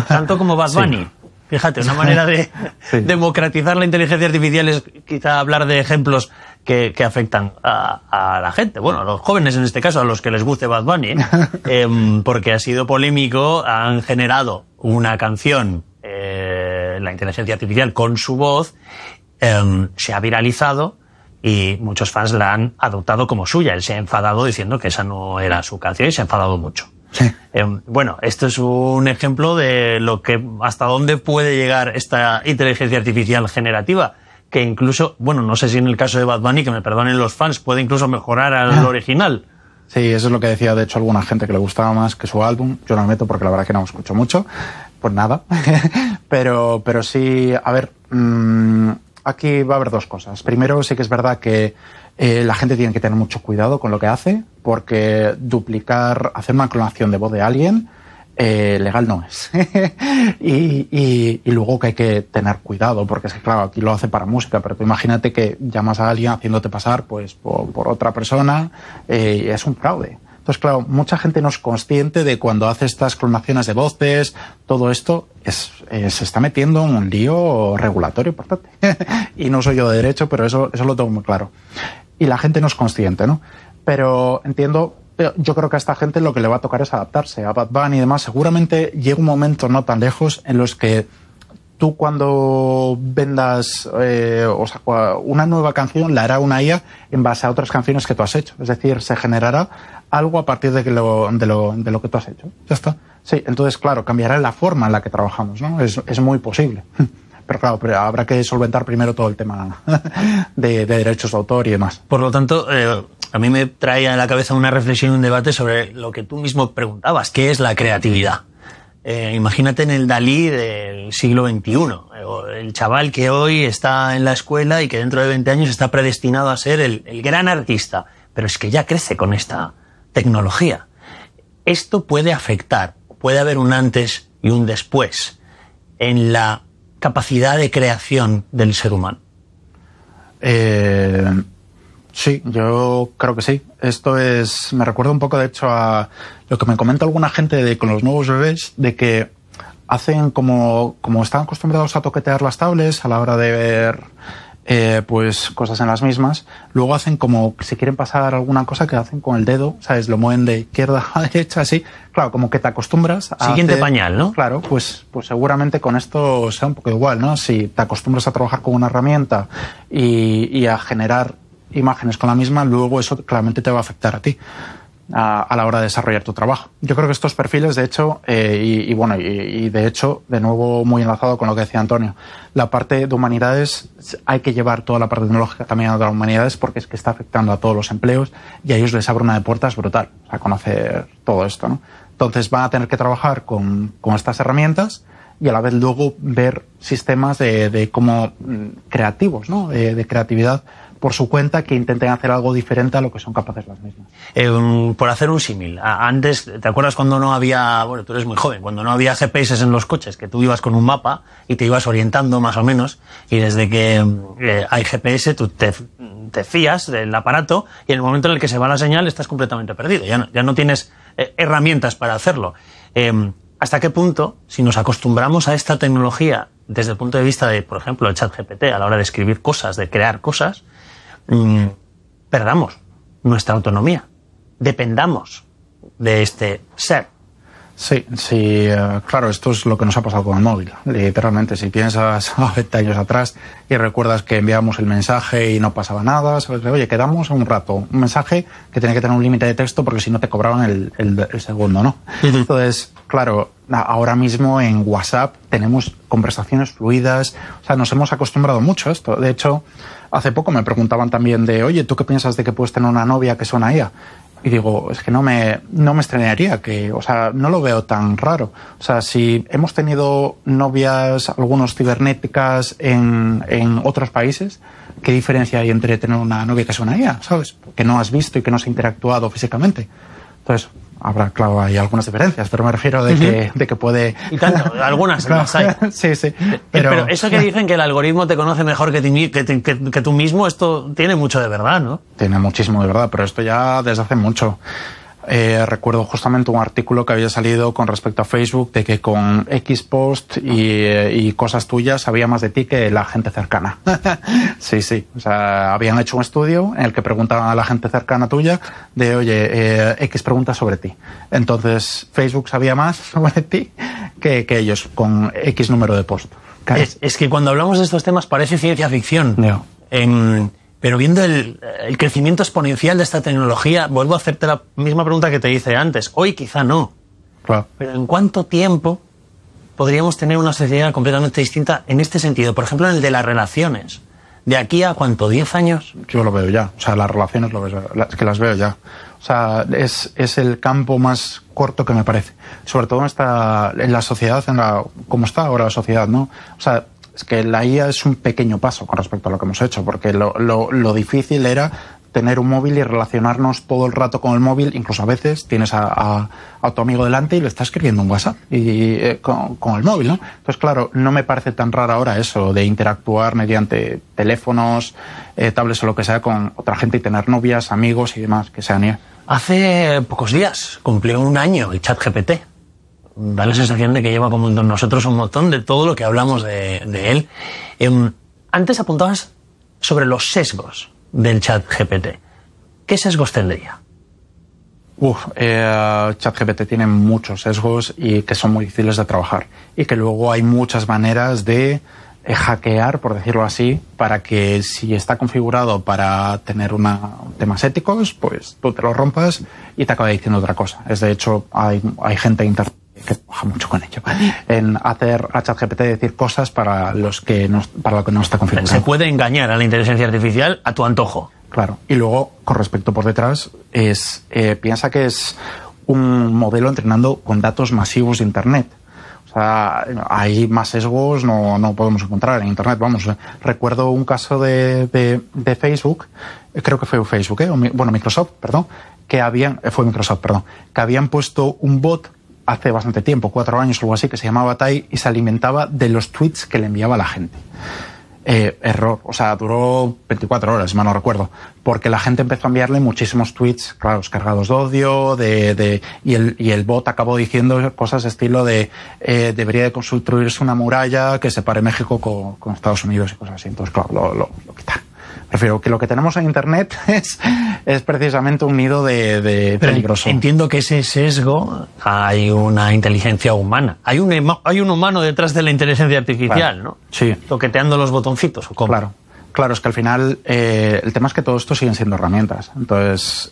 Tanto como Bad Bunny. Sí. Fíjate, una manera de democratizar la inteligencia artificial es quizá hablar de ejemplos que afectan a la gente. Bueno, a los jóvenes en este caso, a los que les guste Bad Bunny, porque ha sido polémico, han generado una canción, la inteligencia artificial con su voz, se ha viralizado y muchos fans la han adoptado como suya. Él se ha enfadado diciendo que esa no era su canción y se ha enfadado mucho. Sí. Bueno, esto es un ejemplo de lo que hasta dónde puede llegar esta inteligencia artificial generativa, que incluso, bueno, no sé si en el caso de Bad Bunny, que me perdonen los fans, puede incluso mejorar al original. Sí, eso es lo que decía, de hecho, alguna gente que le gustaba más que su álbum. Yo no me meto porque la verdad que no lo escucho mucho, pues nada. pero sí, a ver, aquí va a haber 2 cosas. Primero, sí que es verdad que la gente tiene que tener mucho cuidado con lo que hace, porque hacer una clonación de voz de alguien, legal no es. y luego que hay que tener cuidado, porque es que, claro, aquí lo hace para música, pero tú imagínate que llamas a alguien haciéndote pasar pues por otra persona, y es un fraude. Entonces, claro, mucha gente no es consciente de cuando hace estas clonaciones de voces, todo esto se está metiendo en un lío regulatorio importante. Y no soy yo de derecho, pero eso lo tengo muy claro. Y la gente no es consciente, ¿no? Pero entiendo, yo creo que a esta gente lo que le va a tocar es adaptarse a Bad Bunny y demás. Seguramente llega un momento no tan lejos en los que tú, cuando vendas una nueva canción, la hará una IA en base a otras canciones que tú has hecho. Es decir, se generará algo a partir de lo que tú has hecho. Ya está. Sí, entonces, claro, cambiará la forma en la que trabajamos, ¿no? Es muy posible. Pero claro, habrá que solventar primero todo el tema de derechos de autor y demás. Por lo tanto, a mí me trae a la cabeza una reflexión y un debate sobre lo que tú mismo preguntabas, ¿qué es la creatividad? Imagínate en el Dalí del siglo XXI, el chaval que hoy está en la escuela y que dentro de 20 años está predestinado a ser el gran artista, pero es que ya crece con esta tecnología. Esto puede afectar, puede haber un antes y un después en la capacidad de creación del ser humano. Sí, yo creo que sí. Esto me recuerda un poco, de hecho, a lo que me comenta alguna gente con los nuevos bebés, de que hacen como están acostumbrados a toquetear las tablets a la hora de ver pues cosas en las mismas, luego hacen como si quieren pasar alguna cosa, que hacen con el dedo, ¿sabes? Lo mueven de izquierda a derecha, así. Claro, como que te acostumbras a siguiente pañal, ¿no? Claro, pues seguramente con esto sea un poco igual, ¿no? Si te acostumbras a trabajar con una herramienta y a generar imágenes con la misma, luego eso claramente te va a afectar a ti a la hora de desarrollar tu trabajo. Yo creo que estos perfiles, de hecho, y de hecho, de nuevo muy enlazado con lo que decía Antonio, la parte de humanidades, hay que llevar toda la parte tecnológica también a las humanidades, porque es que está afectando a todos los empleos y a ellos les abre una de puertas brutal a conocer todo esto, ¿no? Entonces van a tener que trabajar con estas herramientas y a la vez luego ver sistemas de como creativos, ¿no? De creatividad por su cuenta que intenten hacer algo diferente a lo que son capaces las mismas. Por hacer un símil, antes, ¿te acuerdas cuando no había, bueno, tú eres muy joven, cuando no había GPS en los coches, que tú ibas con un mapa y te ibas orientando más o menos, y desde que hay GPS tú te fías del aparato y en el momento en el que se va la señal estás completamente perdido, ya no tienes herramientas para hacerlo. ¿Hasta qué punto, si nos acostumbramos a esta tecnología desde el punto de vista de, por ejemplo, el ChatGPT a la hora de escribir cosas, de crear cosas, perdamos nuestra autonomía, dependamos de este ser? Sí, claro, esto es lo que nos ha pasado con el móvil. Literalmente, si piensas a 20 años atrás y recuerdas que enviábamos el mensaje y no pasaba nada, ¿sabes? Oye, quedamos un rato, un mensaje que tenía que tener un límite de texto porque si no te cobraban el segundo, ¿no? Entonces, claro, ahora mismo en WhatsApp tenemos conversaciones fluidas, o sea, nos hemos acostumbrado mucho a esto. De hecho, hace poco me preguntaban también de, oye, ¿tú qué piensas de que puedes tener una novia que suena IA? Y digo, es que no me extrañaría, o sea, no lo veo tan raro. O sea, si hemos tenido novias, algunos cibernéticas en otros países, ¿qué diferencia hay entre tener una novia que suena IA, sabes? Que no has visto y que no has interactuado físicamente. Entonces, habrá, claro, hay algunas diferencias, pero me refiero de que puede... Y tanto, algunas las hay. Sí. Pero eso que dicen que el algoritmo te conoce mejor que tú mismo, esto tiene mucho de verdad, ¿no? Tiene muchísimo de verdad, pero esto ya desde hace mucho. Recuerdo justamente un artículo que había salido con respecto a Facebook de que con X post y cosas tuyas sabía más de ti que la gente cercana. Sí. O sea, habían hecho un estudio en el que preguntaban a la gente cercana tuya de, oye, X preguntas sobre ti. Entonces, Facebook sabía más sobre ti que ellos con X número de post. Es que cuando hablamos de estos temas parece ciencia ficción. No. Pero viendo el crecimiento exponencial de esta tecnología, vuelvo a hacerte la misma pregunta que te hice antes. Hoy quizá no. Claro. Pero ¿en cuánto tiempo podríamos tener una sociedad completamente distinta en este sentido? Por ejemplo, en el de las relaciones. ¿De aquí a cuánto? ¿10 años? Yo lo veo ya. O sea, las relaciones es que las veo ya. O sea, es el campo más corto que me parece. Sobre todo en la sociedad, como está ahora la sociedad, ¿no? O sea, es que la IA es un pequeño paso con respecto a lo que hemos hecho, porque lo difícil era tener un móvil y relacionarnos todo el rato con el móvil. Incluso a veces tienes a tu amigo delante y le estás escribiendo un WhatsApp con el móvil, ¿no? Entonces, claro, no me parece tan raro ahora eso de interactuar mediante teléfonos, tablets o lo que sea con otra gente y tener novias, amigos y demás que sean IA. Hace pocos días cumplió un año el ChatGPT. Da la sensación de que lleva como nosotros un montón de todo lo que hablamos de él. Antes apuntabas sobre los sesgos del ChatGPT. ¿Qué sesgos tendría? ChatGPT tiene muchos sesgos y que son muy difíciles de trabajar. Y que luego hay muchas maneras de hackear, por decirlo así, para que si está configurado para tener temas éticos, pues tú te lo rompas y te acaba diciendo otra cosa. De hecho, hay gente en internet que trabaja mucho con ello, en hacer a ChatGPT decir cosas para lo que no está configurado. Se puede engañar a la inteligencia artificial a tu antojo. Claro. Y luego, con respecto por detrás, piensa que es un modelo entrenando con datos masivos de Internet. O sea, hay más sesgos, no podemos encontrar en Internet. Vamos, recuerdo un caso de Facebook, creo que fue Facebook, Microsoft, perdón, que habían puesto un bot hace bastante tiempo, 4 años o algo así, que se llamaba Tai y se alimentaba de los tweets que le enviaba la gente. Error, o sea, duró 24 horas, si mal no recuerdo, porque la gente empezó a enviarle muchísimos tweets, claro, cargados de odio, y el bot acabó diciendo cosas estilo de debería de construirse una muralla que separe México con Estados Unidos y cosas así. Entonces, claro, lo quitaron. Prefiero que lo que tenemos en Internet es precisamente un nido de peligroso. Entiendo que ese sesgo hay una inteligencia humana. Hay un humano detrás de la inteligencia artificial, claro, ¿no? Sí. Toqueteando los botoncitos, ¿o cómo? Claro, es que al final el tema es que todo esto siguen siendo herramientas. Entonces,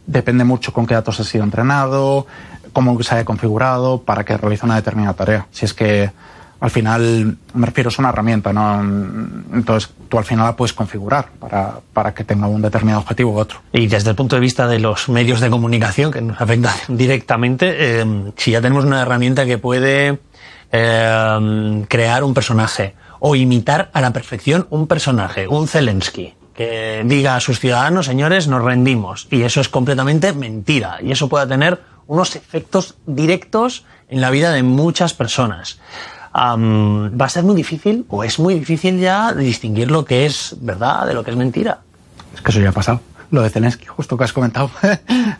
depende mucho con qué datos ha sido entrenado, cómo se haya configurado para que realice una determinada tarea. Si es que al final, me refiero, es una herramienta, ¿no? Entonces, tú al final la puedes configurar para que tenga un determinado objetivo u otro. Y desde el punto de vista de los medios de comunicación, que nos afectan directamente, si ya tenemos una herramienta que puede crear un personaje o imitar a la perfección un personaje, un Zelensky, que diga a sus ciudadanos, señores, nos rendimos. Y eso es completamente mentira. Y eso puede tener unos efectos directos en la vida de muchas personas. Va a ser muy difícil, o es muy difícil ya, distinguir lo que es verdad de lo que es mentira. Es que eso ya ha pasado. Lo de Zelensky, justo que has comentado,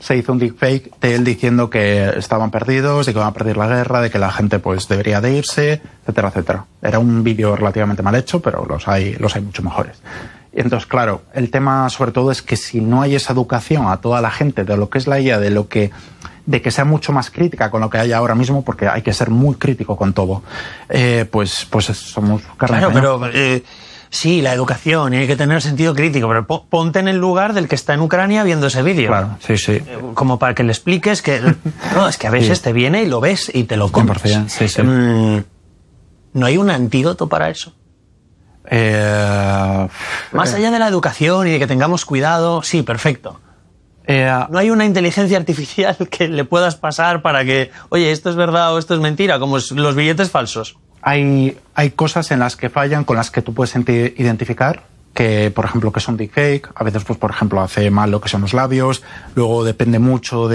se hizo un deepfake de él diciendo que estaban perdidos, de que iban a perder la guerra, de que la gente pues debería de irse, etcétera, etcétera. Era un vídeo relativamente mal hecho, pero los hay mucho mejores. Y entonces, claro, el tema sobre todo es que si no hay esa educación a toda la gente de lo que es la IA, de que sea mucho más crítica con lo que hay ahora mismo, porque hay que ser muy crítico con todo, pues somos carne. Claro, pero sí, la educación, y hay que tener sentido crítico, pero ponte en el lugar del que está en Ucrania viendo ese vídeo. Claro, sí. Como para que le expliques que no, es que a veces te viene y lo ves y te lo comes. 100%, sí. ¿No hay un antídoto para eso? Más allá de la educación y de que tengamos cuidado, sí, perfecto. ¿No hay una inteligencia artificial que le puedas pasar para que, oye, esto es verdad o esto es mentira, como los billetes falsos? Hay cosas en las que fallan, con las que tú puedes identificar, que, por ejemplo, que son deepfake. A veces, pues, por ejemplo, hace mal lo que son los labios. Luego depende mucho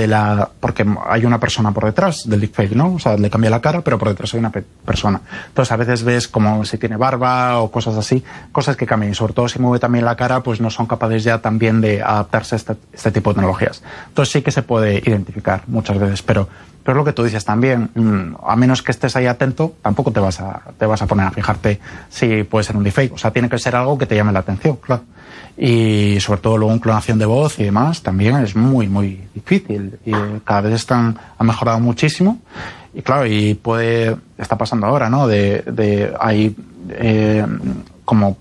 porque hay una persona por detrás del deepfake, ¿no? O sea, le cambia la cara, pero por detrás hay una persona. Entonces, a veces ves como si tiene barba o cosas así, cosas que cambian. Y sobre todo si mueve también la cara, pues no son capaces ya también de adaptarse a este tipo de tecnologías. Entonces sí que se puede identificar muchas veces, pero es lo que tú dices también, a menos que estés ahí atento, tampoco te vas a poner a fijarte si puede ser un deepfake. O sea, tiene que ser algo que te llame la atención, claro. Y sobre todo luego en clonación de voz y demás también es muy, muy difícil. Y cada vez han mejorado muchísimo. Y claro, está pasando ahora, ¿no? Hay como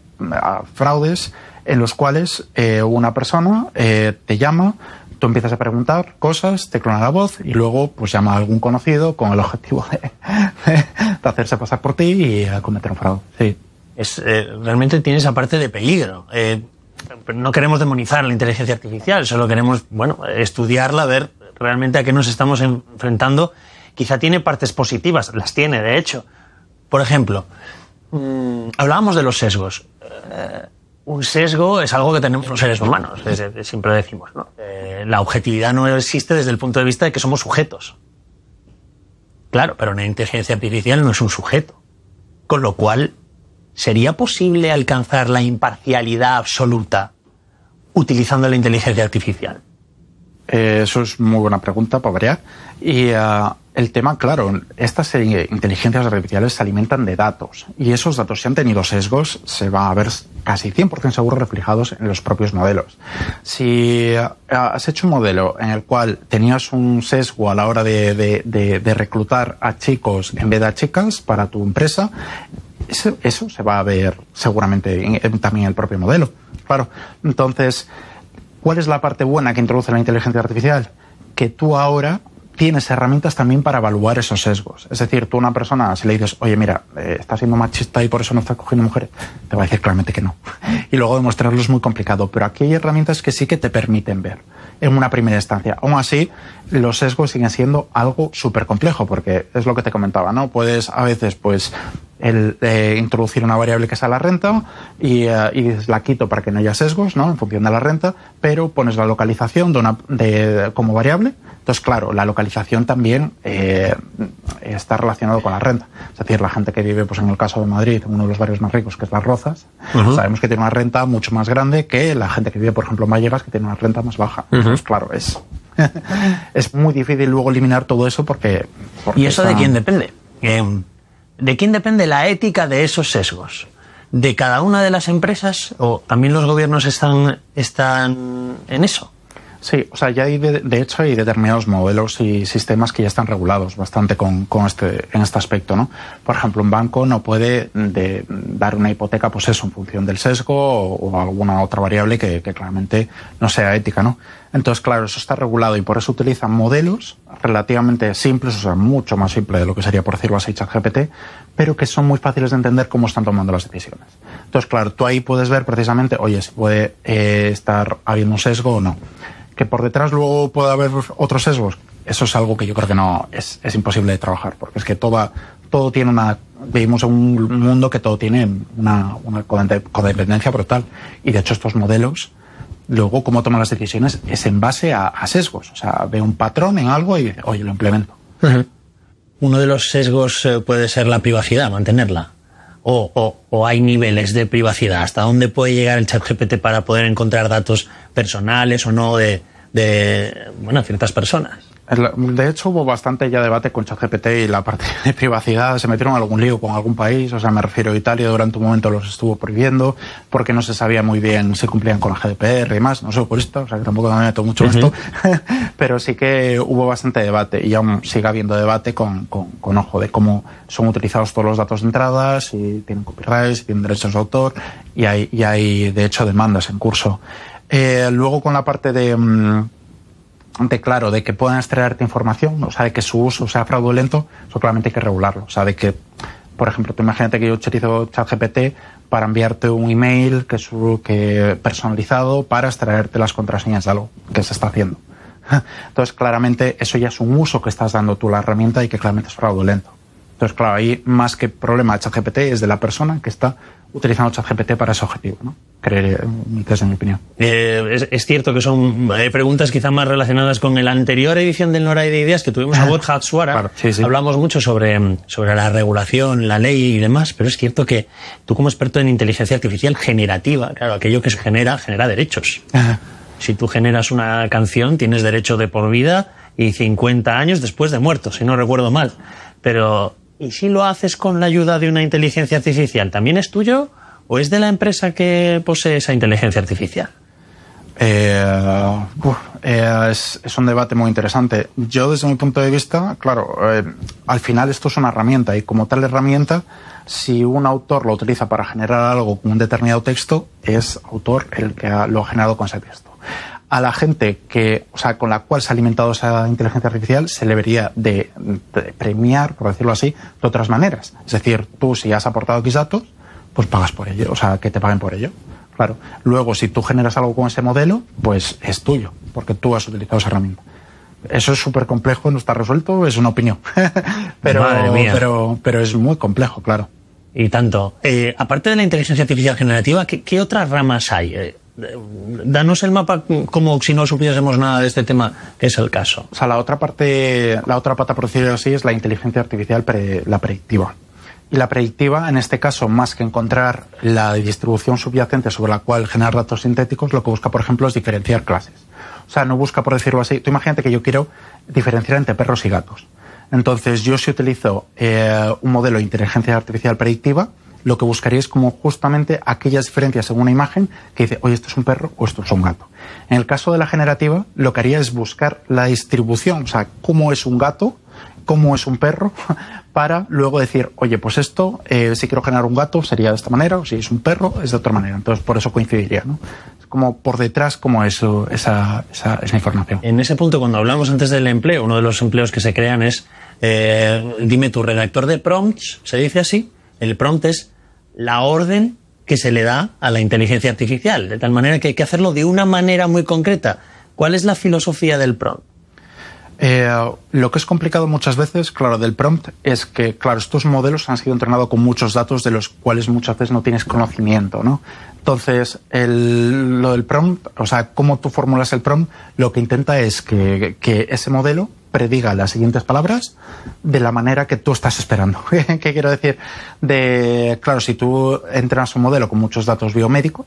fraudes en los cuales una persona te llama, tú empiezas a preguntar cosas, te clona la voz y luego pues llama a algún conocido con el objetivo de hacerse pasar por ti y cometer un fraude. Sí. Realmente tiene esa parte de peligro. No queremos demonizar la inteligencia artificial, solo queremos, estudiarla, ver realmente a qué nos estamos enfrentando. Quizá tiene partes positivas, las tiene, de hecho. Por ejemplo, hablábamos de los sesgos. Un sesgo es algo que tenemos los seres humanos, siempre decimos, ¿no? La objetividad no existe desde el punto de vista de que somos sujetos. Claro, pero una inteligencia artificial no es un sujeto. Con lo cual, ¿sería posible alcanzar la imparcialidad absoluta utilizando la inteligencia artificial? Eso es muy buena pregunta, para variar. Y el tema, claro, estas inteligencias artificiales se alimentan de datos. Y esos datos, si han tenido sesgos, se van a ver casi 100% seguros reflejados en los propios modelos. Si has hecho un modelo en el cual tenías un sesgo a la hora de reclutar a chicos en vez de a chicas para tu empresa, eso se va a ver seguramente también en el propio modelo. Claro, entonces, ¿cuál es la parte buena que introduce la inteligencia artificial? Que tú ahora tienes herramientas también para evaluar esos sesgos. Es decir, tú a una persona, si le dices, oye, mira, estás siendo machista y por eso no estás cogiendo mujeres, te va a decir claramente que no. Y luego demostrarlo es muy complicado. Pero aquí hay herramientas que sí que te permiten ver en una primera instancia. Aún así, los sesgos siguen siendo algo súper complejo, porque es lo que te comentaba, ¿no? Puedes a veces, pues, introducir una variable que sea la renta y la quito para que no haya sesgos, ¿no? En función de la renta, pero pones la localización como variable. Entonces, claro, la localización también está relacionado con la renta. Es decir, la gente que vive, pues en el caso de Madrid, en uno de los barrios más ricos, que es Las Rozas, sabemos que tiene una renta mucho más grande que la gente que vive, por ejemplo, en Vallecas, que tiene una renta más baja. Entonces, claro, es muy difícil luego eliminar todo eso porque ¿Y eso de quién depende? ¿De quién depende la ética de esos sesgos? ¿De cada una de las empresas o también los gobiernos están en eso? Sí, o sea, ya de hecho hay determinados modelos y sistemas que ya están regulados bastante en este aspecto, ¿no? Por ejemplo, un banco no puede dar una hipoteca, pues eso, en función del sesgo o alguna otra variable que claramente no sea ética, ¿no? Entonces, claro, eso está regulado y por eso utilizan modelos relativamente simples, o sea, mucho más simple de lo que sería, por decirlo así, ChatGPT, pero que son muy fáciles de entender cómo están tomando las decisiones. Entonces, claro, tú ahí puedes ver precisamente, oye, si puede estar habiendo un sesgo o no. Que por detrás luego pueda haber otros sesgos, eso es algo que yo creo que no es imposible de trabajar, porque es que toda todo tiene vivimos en un mundo que todo tiene una codependencia brutal. Y de hecho estos modelos, luego cómo toman las decisiones es en base a sesgos. O sea, ve un patrón en algo y dice, oye, lo implemento. Uno de los sesgos puede ser la privacidad, mantenerla. O hay niveles de privacidad. ¿Hasta dónde puede llegar el ChatGPT para poder encontrar datos personales o no de ciertas personas? De hecho, hubo bastante ya debate con ChatGPT y la parte de privacidad. Se metieron en algún lío con algún país. O sea, me refiero a Italia, durante un momento los estuvo prohibiendo porque no se sabía muy bien si cumplían con la GDPR y demás. No soy jurista, o sea que tampoco me meto mucho en esto. Pero sí que hubo bastante debate y aún sigue habiendo debate con ojo de cómo son utilizados todos los datos de entrada, si tienen copyright, si tienen derechos de autor y hay de hecho demandas en curso. Luego con la parte de que puedan extraerte información, o sea, de que su uso sea fraudulento, eso claramente hay que regularlo. O sea, de que, por ejemplo, tú imagínate que yo utilizo ChatGPT para enviarte un email que personalizado para extraerte las contraseñas de algo que se está haciendo. Entonces, claramente, eso ya es un uso que estás dando tú a la herramienta y que claramente es fraudulento. Entonces, claro, ahí más que problema de ChatGPT es de la persona que está utilizando ChatGPT para ese objetivo, ¿no? Desde mi opinión. Es cierto que son preguntas quizá más relacionadas con la anterior edición del Noray de Ideas que tuvimos a Bodhat Suara. Claro, sí. Hablamos mucho sobre la regulación, la ley y demás, pero es cierto que tú como experto en inteligencia artificial generativa, claro, aquello que se genera derechos. Si tú generas una canción, tienes derecho de por vida y 50 años después de muerto, si no recuerdo mal. Pero, ¿y si lo haces con la ayuda de una inteligencia artificial? ¿También es tuyo o es de la empresa que posee esa inteligencia artificial? Es un debate muy interesante. Yo, desde mi punto de vista, claro, al final esto es una herramienta y como tal herramienta, si un autor lo utiliza para generar algo con un determinado texto, es autor el que lo ha generado con ese texto. A la gente con la cual se ha alimentado esa inteligencia artificial se le debería de premiar, por decirlo así, de otras maneras. Es decir, tú si has aportado X datos, pues pagas por ello, o sea, que te paguen por ello. Claro. Luego, si tú generas algo con ese modelo, pues es tuyo, porque tú has utilizado esa herramienta. Eso es súper complejo, no está resuelto, es una opinión. pero es muy complejo, claro. Y tanto. Aparte de la inteligencia artificial generativa, ¿qué otras ramas hay? Danos el mapa como si no supiésemos nada de este tema, que es el caso. O sea, la otra pata, por decirlo así, es la inteligencia artificial, la predictiva. Y la predictiva, en este caso, más que encontrar la distribución subyacente sobre la cual generar datos sintéticos, lo que busca, por ejemplo, es diferenciar clases. O sea, no busca, por decirlo así, tú imagínate que yo quiero diferenciar entre perros y gatos. Entonces, yo si utilizo un modelo de inteligencia artificial predictiva, lo que buscaría es como justamente aquellas diferencias en una imagen que dice, oye, esto es un perro o esto es un gato. En el caso de la generativa, lo que haría es buscar la distribución, o sea, cómo es un gato, cómo es un perro, para luego decir, oye, pues esto, si quiero generar un gato sería de esta manera, o si es un perro es de otra manera. Entonces, por eso coincidiría, ¿no? Es como por detrás, como eso, esa información. En ese punto, cuando hablamos antes del empleo, uno de los empleos que se crean es, dime tu redactor de prompts, ¿se dice así? El prompt es la orden que se le da a la inteligencia artificial, de tal manera que hay que hacerlo de una manera muy concreta. ¿Cuál es la filosofía del prompt? Lo que es complicado muchas veces, claro, del prompt es que, claro, estos modelos han sido entrenados con muchos datos de los cuales muchas veces no tienes conocimiento, ¿no? Entonces, lo del prompt, o sea, cómo tú formulas el prompt, lo que intenta es que ese modelo prediga las siguientes palabras de la manera que tú estás esperando. ¿Qué quiero decir? Claro, si tú entrenas un modelo con muchos datos biomédicos,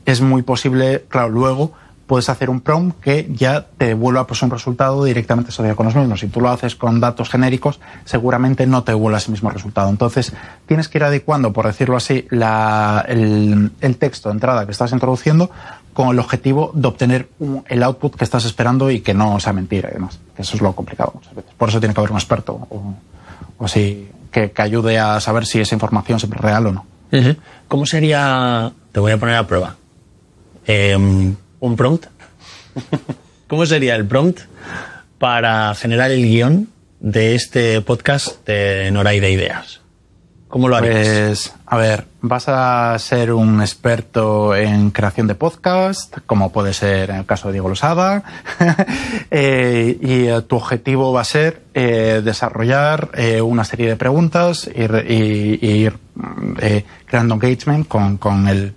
es muy posible, claro, luego puedes hacer un prompt que ya te devuelva pues un resultado directamente asociado con los mismos. Si tú lo haces con datos genéricos, seguramente no te devuelva ese mismo resultado. Entonces, tienes que ir adecuando, por decirlo así, el texto de entrada que estás introduciendo con el objetivo de obtener el output que estás esperando y que no sea mentira y demás. Eso es lo complicado muchas veces. Por eso tiene que haber un experto o así que ayude a saber si esa información siempre es real o no. ¿Cómo sería, te voy a poner a prueba, un prompt? ¿Cómo sería el prompt para generar el guión de este podcast de Noray de Ideas? ¿Cómo lo harías? Pues, a ver, vas a ser un experto en creación de podcast, como puede ser en el caso de Diego Losada, y tu objetivo va a ser desarrollar una serie de preguntas y ir creando engagement con el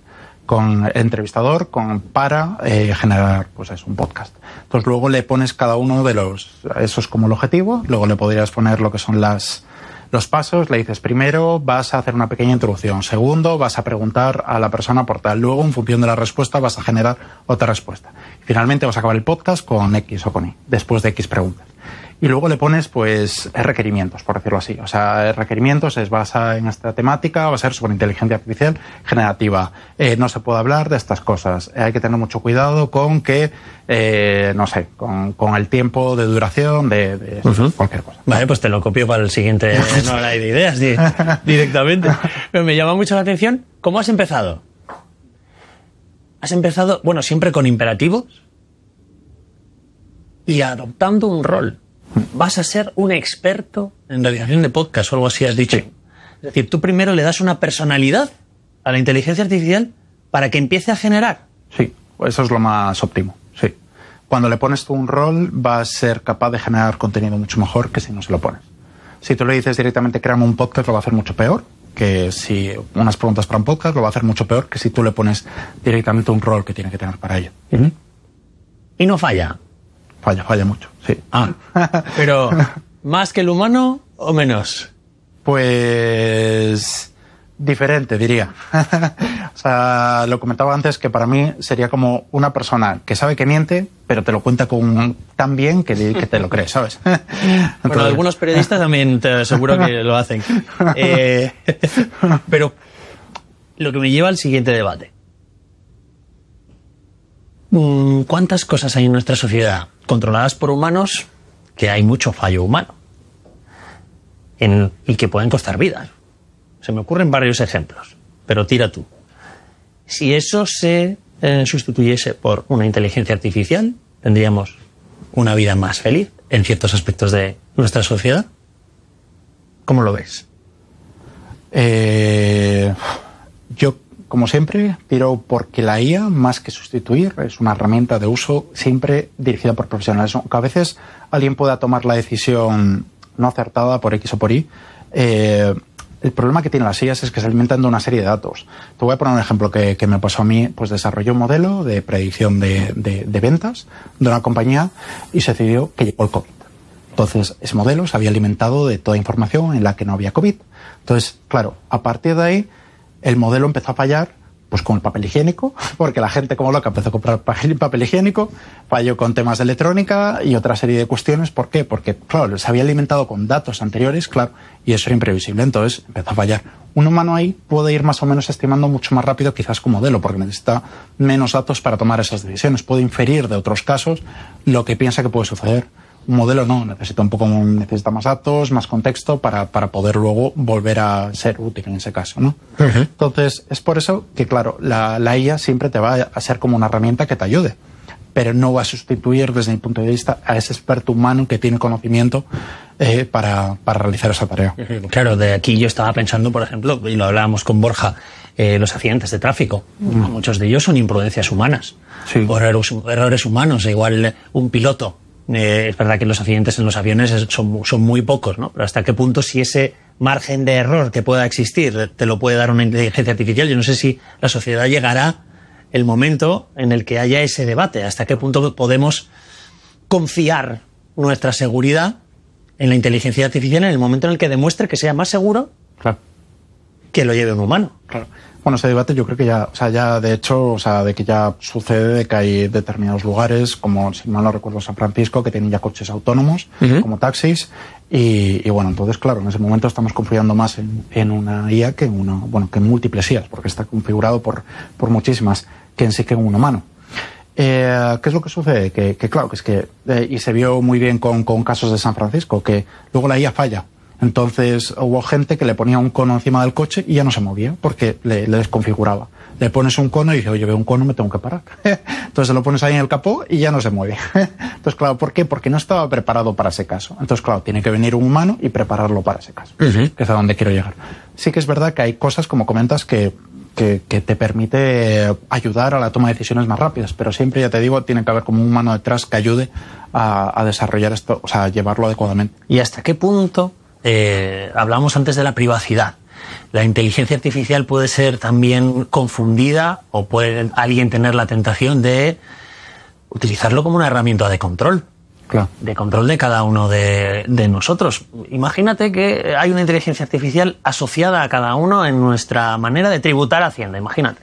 entrevistador para generar pues un podcast. Entonces luego le pones cada uno de eso es como el objetivo, luego le podrías poner lo que son los pasos, le dices primero vas a hacer una pequeña introducción, segundo vas a preguntar a la persona por tal, luego en función de la respuesta vas a generar otra respuesta. Finalmente vas a acabar el podcast con X o con Y, después de X preguntas. Y luego le pones, pues, requerimientos, por decirlo así. O sea, requerimientos es basa en esta temática, va a ser sobre inteligencia artificial generativa. No se puede hablar de estas cosas. Hay que tener mucho cuidado con que, no sé, con el tiempo de duración de cualquier cosa. Vale, pues te lo copio para el siguiente No hay de ideas directamente. Pero me llama mucho la atención. ¿Cómo has empezado? Has empezado, bueno, siempre con imperativos y adoptando un rol. Vas a ser un experto en realización de podcast o algo así has dicho. Sí. Es decir, tú primero le das una personalidad a la inteligencia artificial para que empiece a generar. Sí, eso es lo más óptimo, sí. Cuando le pones tú un rol, va a ser capaz de generar contenido mucho mejor que si no se lo pones. Si tú le dices directamente créame un podcast, lo va a hacer mucho peor que si unas preguntas para un podcast, lo va a hacer mucho peor que si tú le pones directamente un rol que tiene que tener para ello. Y no falla. Falla mucho, sí. Pero, ¿más que el humano o menos? Pues diferente, diría. O sea, lo comentaba antes que para mí sería como una persona que sabe que miente, pero te lo cuenta tan bien que te lo crees, ¿sabes? Entonces... Bueno, algunos periodistas también te aseguro que lo hacen. Pero lo que me lleva al siguiente debate. ¿Cuántas cosas hay en nuestra sociedad controladas por humanos que hay mucho fallo humano y que pueden costar vidas? Se me ocurren varios ejemplos, pero tira tú. Si eso se sustituyese por una inteligencia artificial, tendríamos una vida más feliz en ciertos aspectos de nuestra sociedad. ¿Cómo lo ves? Yo, como siempre, tiro porque la IA, más que sustituir, es una herramienta de uso siempre dirigida por profesionales. Aunque a veces alguien pueda tomar la decisión no acertada por X o por Y, el problema que tienen las IAs es que se alimentan de una serie de datos. Te voy a poner un ejemplo que me pasó a mí. Pues desarrollé un modelo de predicción de ventas de una compañía y se decidió que llegó el COVID. Entonces, ese modelo se había alimentado de toda información en la que no había COVID. Entonces, claro, a partir de ahí, el modelo empezó a fallar pues con el papel higiénico, porque la gente como loca empezó a comprar papel higiénico, falló con temas de electrónica y otra serie de cuestiones. ¿Por qué? Porque, claro, se había alimentado con datos anteriores, claro, y eso era imprevisible, entonces empezó a fallar. Un humano ahí puede ir más o menos estimando mucho más rápido quizás que un modelo, porque necesita menos datos para tomar esas decisiones. Puede inferir de otros casos lo que piensa que puede suceder. Un modelo no, necesita más datos, más contexto para poder luego volver a ser útil en ese caso, ¿no? Entonces, es por eso que, claro, la IA siempre te va a ser como una herramienta que te ayude, pero no va a sustituir, desde mi punto de vista, a ese experto humano que tiene conocimiento para realizar esa tarea. Claro, de aquí yo estaba pensando, por ejemplo, y lo hablábamos con Borja, los accidentes de tráfico. Muchos de ellos son imprudencias humanas, sí. O errores humanos, igual un piloto. Es verdad que los accidentes en los aviones son muy pocos, ¿no? Pero ¿hasta qué punto, si ese margen de error que pueda existir te lo puede dar una inteligencia artificial? Yo no sé si la sociedad llegará el momento en el que haya ese debate. ¿Hasta qué punto podemos confiar nuestra seguridad en la inteligencia artificial en el momento en el que demuestre que sea más seguro, claro, que lo lleve un humano? Claro. Bueno, ese debate yo creo que ya de hecho, de que ya sucede, de que hay determinados lugares, como si mal no recuerdo San Francisco, que tienen ya coches autónomos, como taxis, y bueno, entonces claro, en ese momento estamos confiando más en una IA que en múltiples IAs, porque está configurado por muchísimas, que en sí que en un humano. ¿Qué es lo que sucede? Que claro, que es que, y se vio muy bien con casos de San Francisco, que luego la IA falla. Entonces hubo gente que le ponía un cono encima del coche y ya no se movía porque le desconfiguraba. Le pones un cono y dice, oye, veo un cono, me tengo que parar. Entonces lo pones ahí en el capó y ya no se mueve. Entonces, claro, ¿por qué? Porque no estaba preparado para ese caso. Entonces, claro, tiene que venir un humano y prepararlo para ese caso, que es a donde quiero llegar. sí que es verdad que hay cosas, como comentas, que te permite ayudar a la toma de decisiones más rápidas, pero siempre, ya te digo, tiene que haber como un humano detrás que ayude a desarrollar esto, o sea, a llevarlo adecuadamente. ¿Y hasta qué punto, hablamos antes de la privacidad, la inteligencia artificial puede ser también confundida o puede alguien tener la tentación de utilizarlo como una herramienta de control? Claro. De control de cada uno de nosotros. Imagínate que hay una inteligencia artificial asociada a cada uno en nuestra manera de tributar Hacienda, imagínate.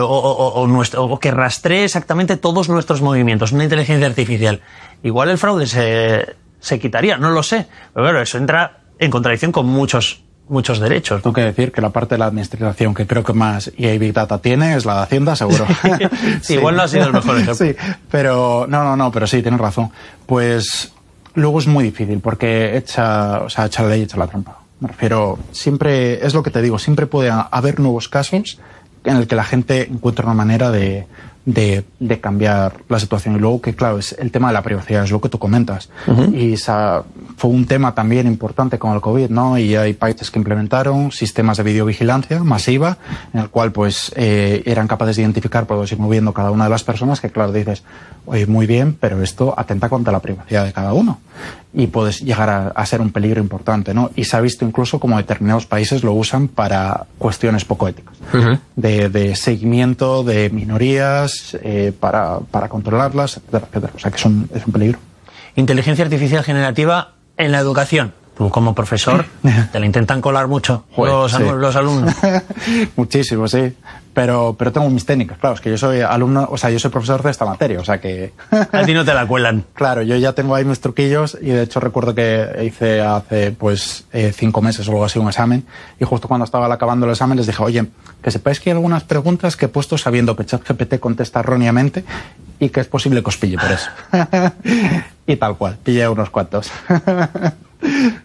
O que rastree exactamente todos nuestros movimientos, una inteligencia artificial. Igual el fraude se quitaría, no lo sé. Pero claro, eso entra en contradicción con muchos derechos. Tengo que decir que la parte de la administración que creo que más EA Big Data tiene es la de Hacienda, seguro. Sí, igual no ha sido el mejor ejemplo. Sí, pero no, pero sí, tienes razón. Pues luego es muy difícil porque echa la ley, echa la trampa. Me refiero, siempre, es lo que te digo, siempre puede haber nuevos casos en el que la gente encuentra una manera de cambiar la situación. Y luego que, claro, es el tema de la privacidad, es lo que tú comentas. Y fue un tema también importante con el COVID, ¿no? Y hay países que implementaron sistemas de videovigilancia masiva, en el cual, pues, eran capaces de identificar por dónde se ir moviendo cada una de las personas, que, claro, dices, oye, muy bien, pero esto atenta contra la privacidad de cada uno. Y puedes llegar a ser un peligro importante, ¿no? Y se ha visto incluso como determinados países lo usan para cuestiones poco éticas. De seguimiento de minorías, para controlarlas, etcétera, etcétera. O sea que es un peligro. Inteligencia artificial generativa en la educación. Tú como profesor te la intentan colar mucho. Joder, los alumnos. Muchísimo, sí. Pero tengo mis técnicas, claro, es que yo soy alumno, o sea, yo soy profesor de esta materia, o sea que... A ti no te la cuelan. Claro, yo ya tengo ahí mis truquillos y de hecho recuerdo que hice hace 5 meses o algo así un examen y justo cuando estaba acabando el examen les dije, oye, que sepáis que hay algunas preguntas que he puesto sabiendo que ChatGPT contesta erróneamente y que es posible que os pille por eso. Y tal cual, pillé unos cuantos.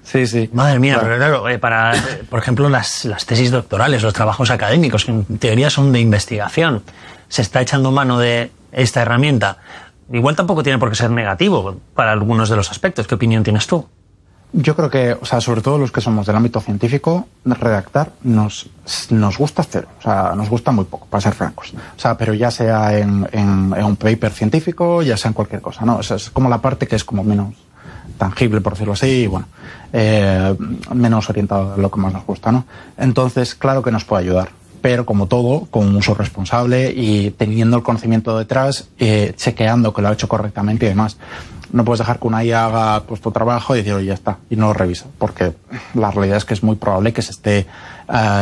Sí. Madre mía, pero claro, para, por ejemplo, las tesis doctorales, los trabajos académicos, que en teoría son de investigación, se está echando mano de esta herramienta. Igual tampoco tiene por qué ser negativo para algunos de los aspectos. ¿Qué opinión tienes tú? Yo creo que, o sea, sobre todo los que somos del ámbito científico, redactar nos gusta cero. O sea, nos gusta muy poco, para ser francos. O sea, pero ya sea en un paper científico, ya sea en cualquier cosa, ¿no? O sea, es como la parte que es como menos tangible, por decirlo así, y bueno, menos orientado a lo que más nos gusta, ¿no? Entonces, claro que nos puede ayudar, pero como todo, con un uso responsable y teniendo el conocimiento detrás, chequeando que lo ha hecho correctamente y demás. No puedes dejar que una IA haga pues, tu trabajo y decir, oye, ya está, y no lo revisa, porque la realidad es que es muy probable que se esté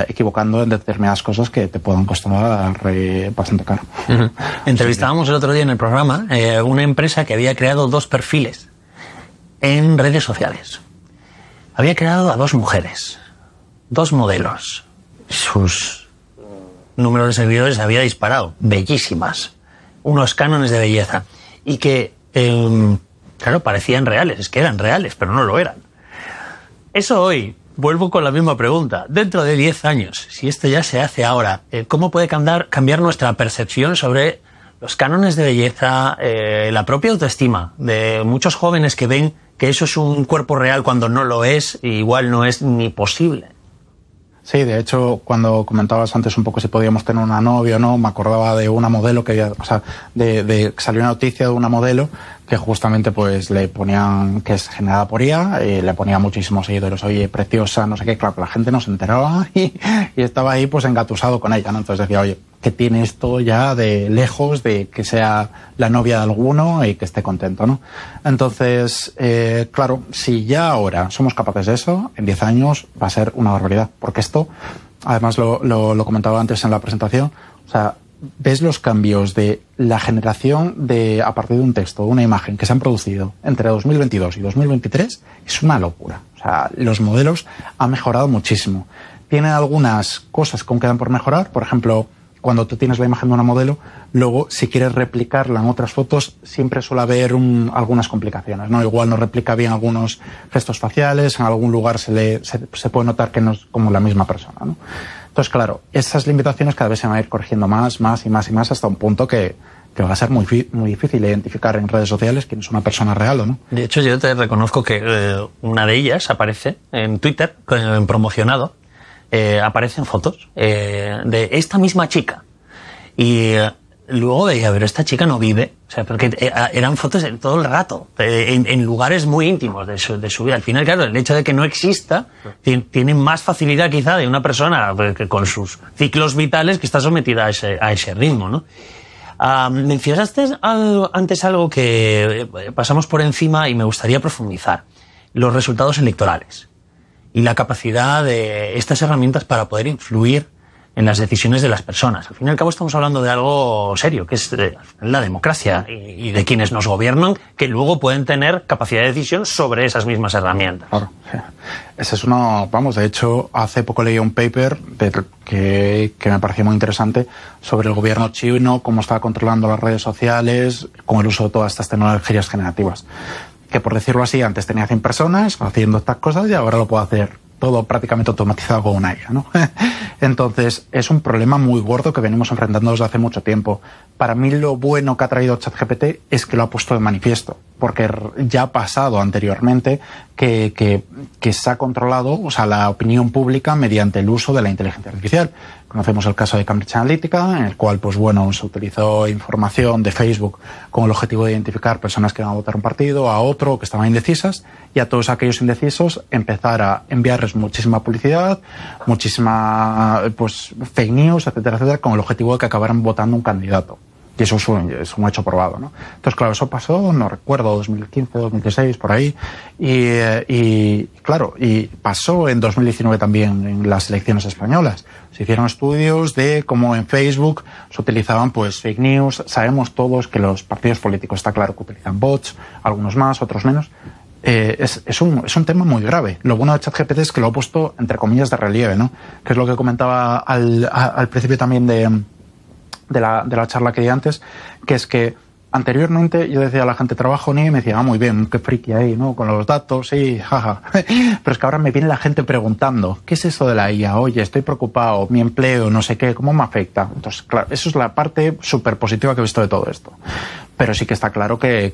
equivocando en determinadas cosas que te puedan costar bastante caro. Entrevistábamos el otro día en el programa una empresa que había creado 2 perfiles en redes sociales. Había creado a 2 mujeres, 2 modelos. Sus números de seguidores había disparado, bellísimas, unos cánones de belleza, y que, claro, parecían reales, es que eran reales, pero no lo eran. Eso hoy, vuelvo con la misma pregunta, dentro de 10 años, si esto ya se hace ahora, ¿cómo puede cambiar nuestra percepción sobre los cánones de belleza, la propia autoestima de muchos jóvenes que ven que eso es un cuerpo real cuando no lo es, y igual no es ni posible? Sí, de hecho, cuando comentabas antes un poco si podíamos tener una novia o no, me acordaba de una modelo que había, o sea, salió una noticia de una modelo que justamente pues le ponían que es generada por IA, le ponía muchísimos seguidores, oye, preciosa, no sé qué, claro, la gente no se enteraba y estaba ahí pues engatusado con ella, ¿no? Entonces decía, oye, que tiene esto ya de lejos de que sea la novia de alguno y que esté contento, ¿no? Entonces, claro, si ya ahora somos capaces de eso, en 10 años va a ser una barbaridad, porque esto, además lo comentaba antes en la presentación, o sea, ves los cambios de la generación a partir de un texto, una imagen que se han producido entre 2022 y 2023, es una locura. O sea, los modelos han mejorado muchísimo. Tienen algunas cosas que aún quedan por mejorar, por ejemplo, cuando tú tienes la imagen de una modelo, luego si quieres replicarla en otras fotos, siempre suele haber algunas complicaciones, ¿no? Igual no replica bien algunos gestos faciales, en algún lugar se puede notar que no es como la misma persona, ¿no? Entonces, claro, esas limitaciones cada vez se van a ir corrigiendo más hasta un punto que va a ser muy difícil identificar en redes sociales quién es una persona real o no. De hecho, yo te reconozco que una de ellas aparece en Twitter, promocionado, aparecen fotos de esta misma chica. Y luego veía, pero esta chica no vive. O sea, porque eran fotos todo el rato, en lugares muy íntimos de su vida. Al final, claro, el hecho de que no exista tiene más facilidad quizá de una persona que con sus ciclos vitales que está sometida a ese ritmo, ¿no? Mencionaste antes algo que pasamos por encima y me gustaría profundizar. Los resultados electorales y la capacidad de estas herramientas para poder influir en las decisiones de las personas. Al fin y al cabo estamos hablando de algo serio, que es la democracia y de quienes nos gobiernan, que luego pueden tener capacidad de decisión sobre esas mismas herramientas. Claro, sí. Ese es uno, vamos, de hecho, hace poco leí un paper que me pareció muy interesante sobre el gobierno chino, cómo estaba controlando las redes sociales con el uso de todas estas tecnologías generativas. Que, por decirlo así, antes tenía 100 personas haciendo estas cosas y ahora lo puedo hacer todo prácticamente automatizado con una IA, ¿no? Entonces, es un problema muy gordo que venimos enfrentando desde hace mucho tiempo. Para mí, lo bueno que ha traído ChatGPT es que lo ha puesto de manifiesto, porque ya ha pasado anteriormente que se ha controlado, o sea, la opinión pública mediante el uso de la inteligencia artificial. Conocemos el caso de Cambridge Analytica, en el cual, pues bueno, se utilizó información de Facebook con el objetivo de identificar personas que iban a votar un partido, a otro que estaban indecisas, y a todos aquellos indecisos empezar a enviarles muchísima publicidad, muchísima, pues, fake news, etcétera, etcétera, con el objetivo de que acabaran votando un candidato. Y eso es un hecho probado, ¿no? Entonces, claro, eso pasó, no recuerdo, 2015, 2016, por ahí. Y claro, y pasó en 2019 también en las elecciones españolas. Se hicieron estudios de cómo en Facebook se utilizaban, pues, fake news. Sabemos todos que los partidos políticos, está claro que utilizan bots, algunos más, otros menos. Es un tema muy grave. Lo bueno de ChatGPT es que lo ha puesto, entre comillas, de relieve, ¿no? Que es lo que comentaba al principio también de la charla que di antes, que es que anteriormente yo decía a la gente, trabajo en IA, y me decía, muy bien, qué friki ahí, ¿no? Con los datos, sí, jaja. Pero es que ahora me viene la gente preguntando, ¿qué es eso de la IA? Oye, estoy preocupado, mi empleo, no sé qué, ¿cómo me afecta? Entonces, claro, eso es la parte súper positiva que he visto de todo esto. Pero sí que está claro que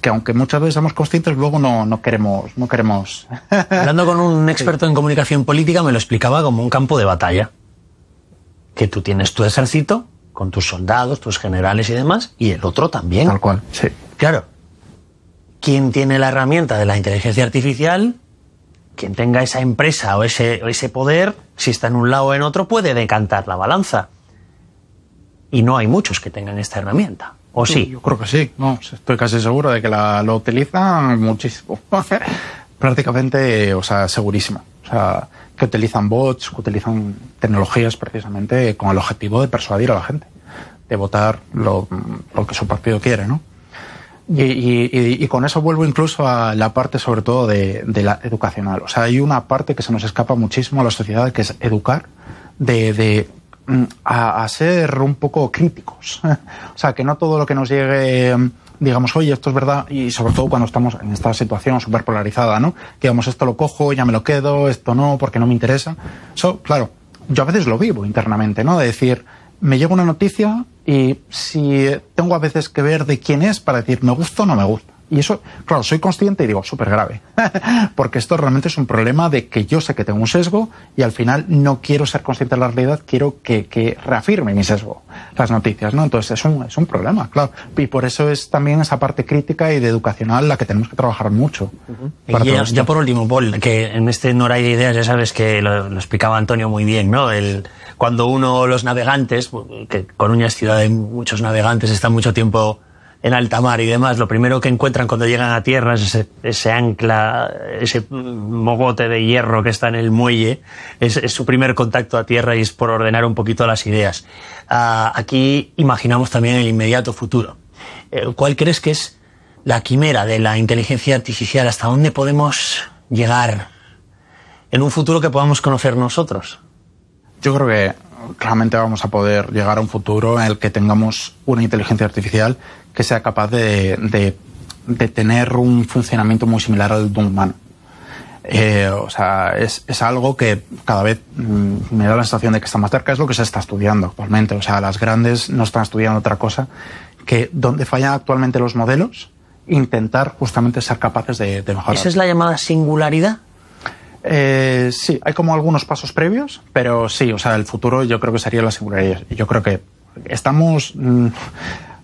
aunque muchas veces somos conscientes, luego no queremos. Hablando con un experto en comunicación política, me lo explicaba como un campo de batalla. Que tú tienes tu ejército, con tus soldados, tus generales y demás, y el otro también. Tal cual, sí. Claro. Quien tiene la herramienta de la inteligencia artificial, quien tenga esa empresa o ese poder, si está en un lado o en otro, puede decantar la balanza. Y no hay muchos que tengan esta herramienta. ¿O sí? Yo creo que sí. No, estoy casi seguro de que lo utilizan muchísimo. Prácticamente, o sea, segurísimo. O sea, que utilizan bots, que utilizan tecnologías precisamente con el objetivo de persuadir a la gente, de votar lo que su partido quiere, ¿no? Y con eso vuelvo incluso a la parte sobre todo de la educacional. O sea, hay una parte que se nos escapa muchísimo a la sociedad, que es educar a ser un poco críticos. O sea, que no todo lo que nos llegue, digamos, oye, esto es verdad, y sobre todo cuando estamos en esta situación súper polarizada, ¿no? Que digamos, esto lo cojo, ya me lo quedo, esto no, porque no me interesa. Eso, claro, yo a veces lo vivo internamente, ¿no? De decir, me llega una noticia y si tengo a veces que ver de quién es para decir, me gusta o no me gusta. Y eso, claro, soy consciente y digo, súper grave. Porque esto realmente es un problema de que yo sé que tengo un sesgo y al final no quiero ser consciente de la realidad, quiero que reafirme mi sesgo las noticias, ¿no? Entonces es un problema, claro. Y por eso es también esa parte crítica y de educacional la que tenemos que trabajar mucho. Y ya por último, Paul, que en este No hay de ideas ya sabes que lo explicaba Antonio muy bien, ¿no? Cuando los navegantes, que Coruña es ciudad de muchos navegantes, están mucho tiempo en alta mar y demás, lo primero que encuentran cuando llegan a tierra es ese ancla, ese mogote de hierro que está en el muelle, es su primer contacto a tierra y es por ordenar un poquito las ideas. Aquí imaginamos también el inmediato futuro. ¿Cuál crees que es la quimera de la inteligencia artificial? ¿Hasta dónde podemos llegar en un futuro que podamos conocer nosotros? Yo creo que claramente vamos a poder llegar a un futuro en el que tengamos una inteligencia artificial que sea capaz de tener un funcionamiento muy similar al de un humano. O sea, es algo que cada vez me da la sensación de que está más cerca, es lo que se está estudiando actualmente. O sea, las grandes no están estudiando otra cosa que donde fallan actualmente los modelos, intentar justamente ser capaces de mejorar. ¿Esa es la llamada singularidad? Sí, hay como algunos pasos previos, pero sí, o sea, el futuro yo creo que sería la singularidad. Y yo creo que estamos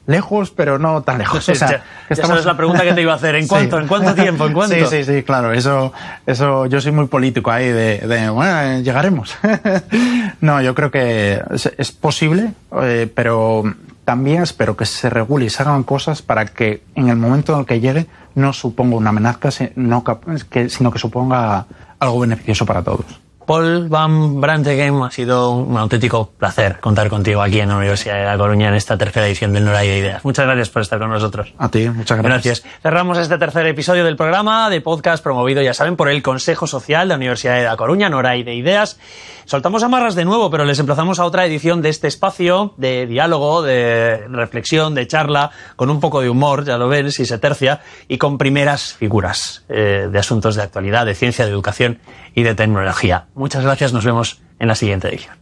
lejos, pero no tan lejos. O sea, esa es la pregunta que te iba a hacer. ¿En cuánto? Sí. ¿En cuánto tiempo? ¿En cuánto? Sí, claro. Eso yo soy muy político ahí bueno, llegaremos. No, yo creo que es posible, pero también espero que se regule y se hagan cosas para que en el momento en el que llegue no suponga una amenaza, sino que suponga algo beneficioso para todos. Paul Van Branteghem, ha sido un auténtico placer contar contigo aquí en la Universidad de La Coruña en esta tercera edición del Noray de Ideas. Muchas gracias por estar con nosotros. A ti, muchas gracias. Cerramos este tercer episodio del programa de podcast promovido, ya saben, por el Consejo Social de la Universidad de La Coruña, Noray de Ideas. Soltamos amarras de nuevo, pero les emplazamos a otra edición de este espacio de diálogo, de reflexión, de charla, con un poco de humor, ya lo ven, si se tercia, y con primeras figuras de asuntos de actualidad, de ciencia, de educación y de tecnología. Muchas gracias, nos vemos en la siguiente edición.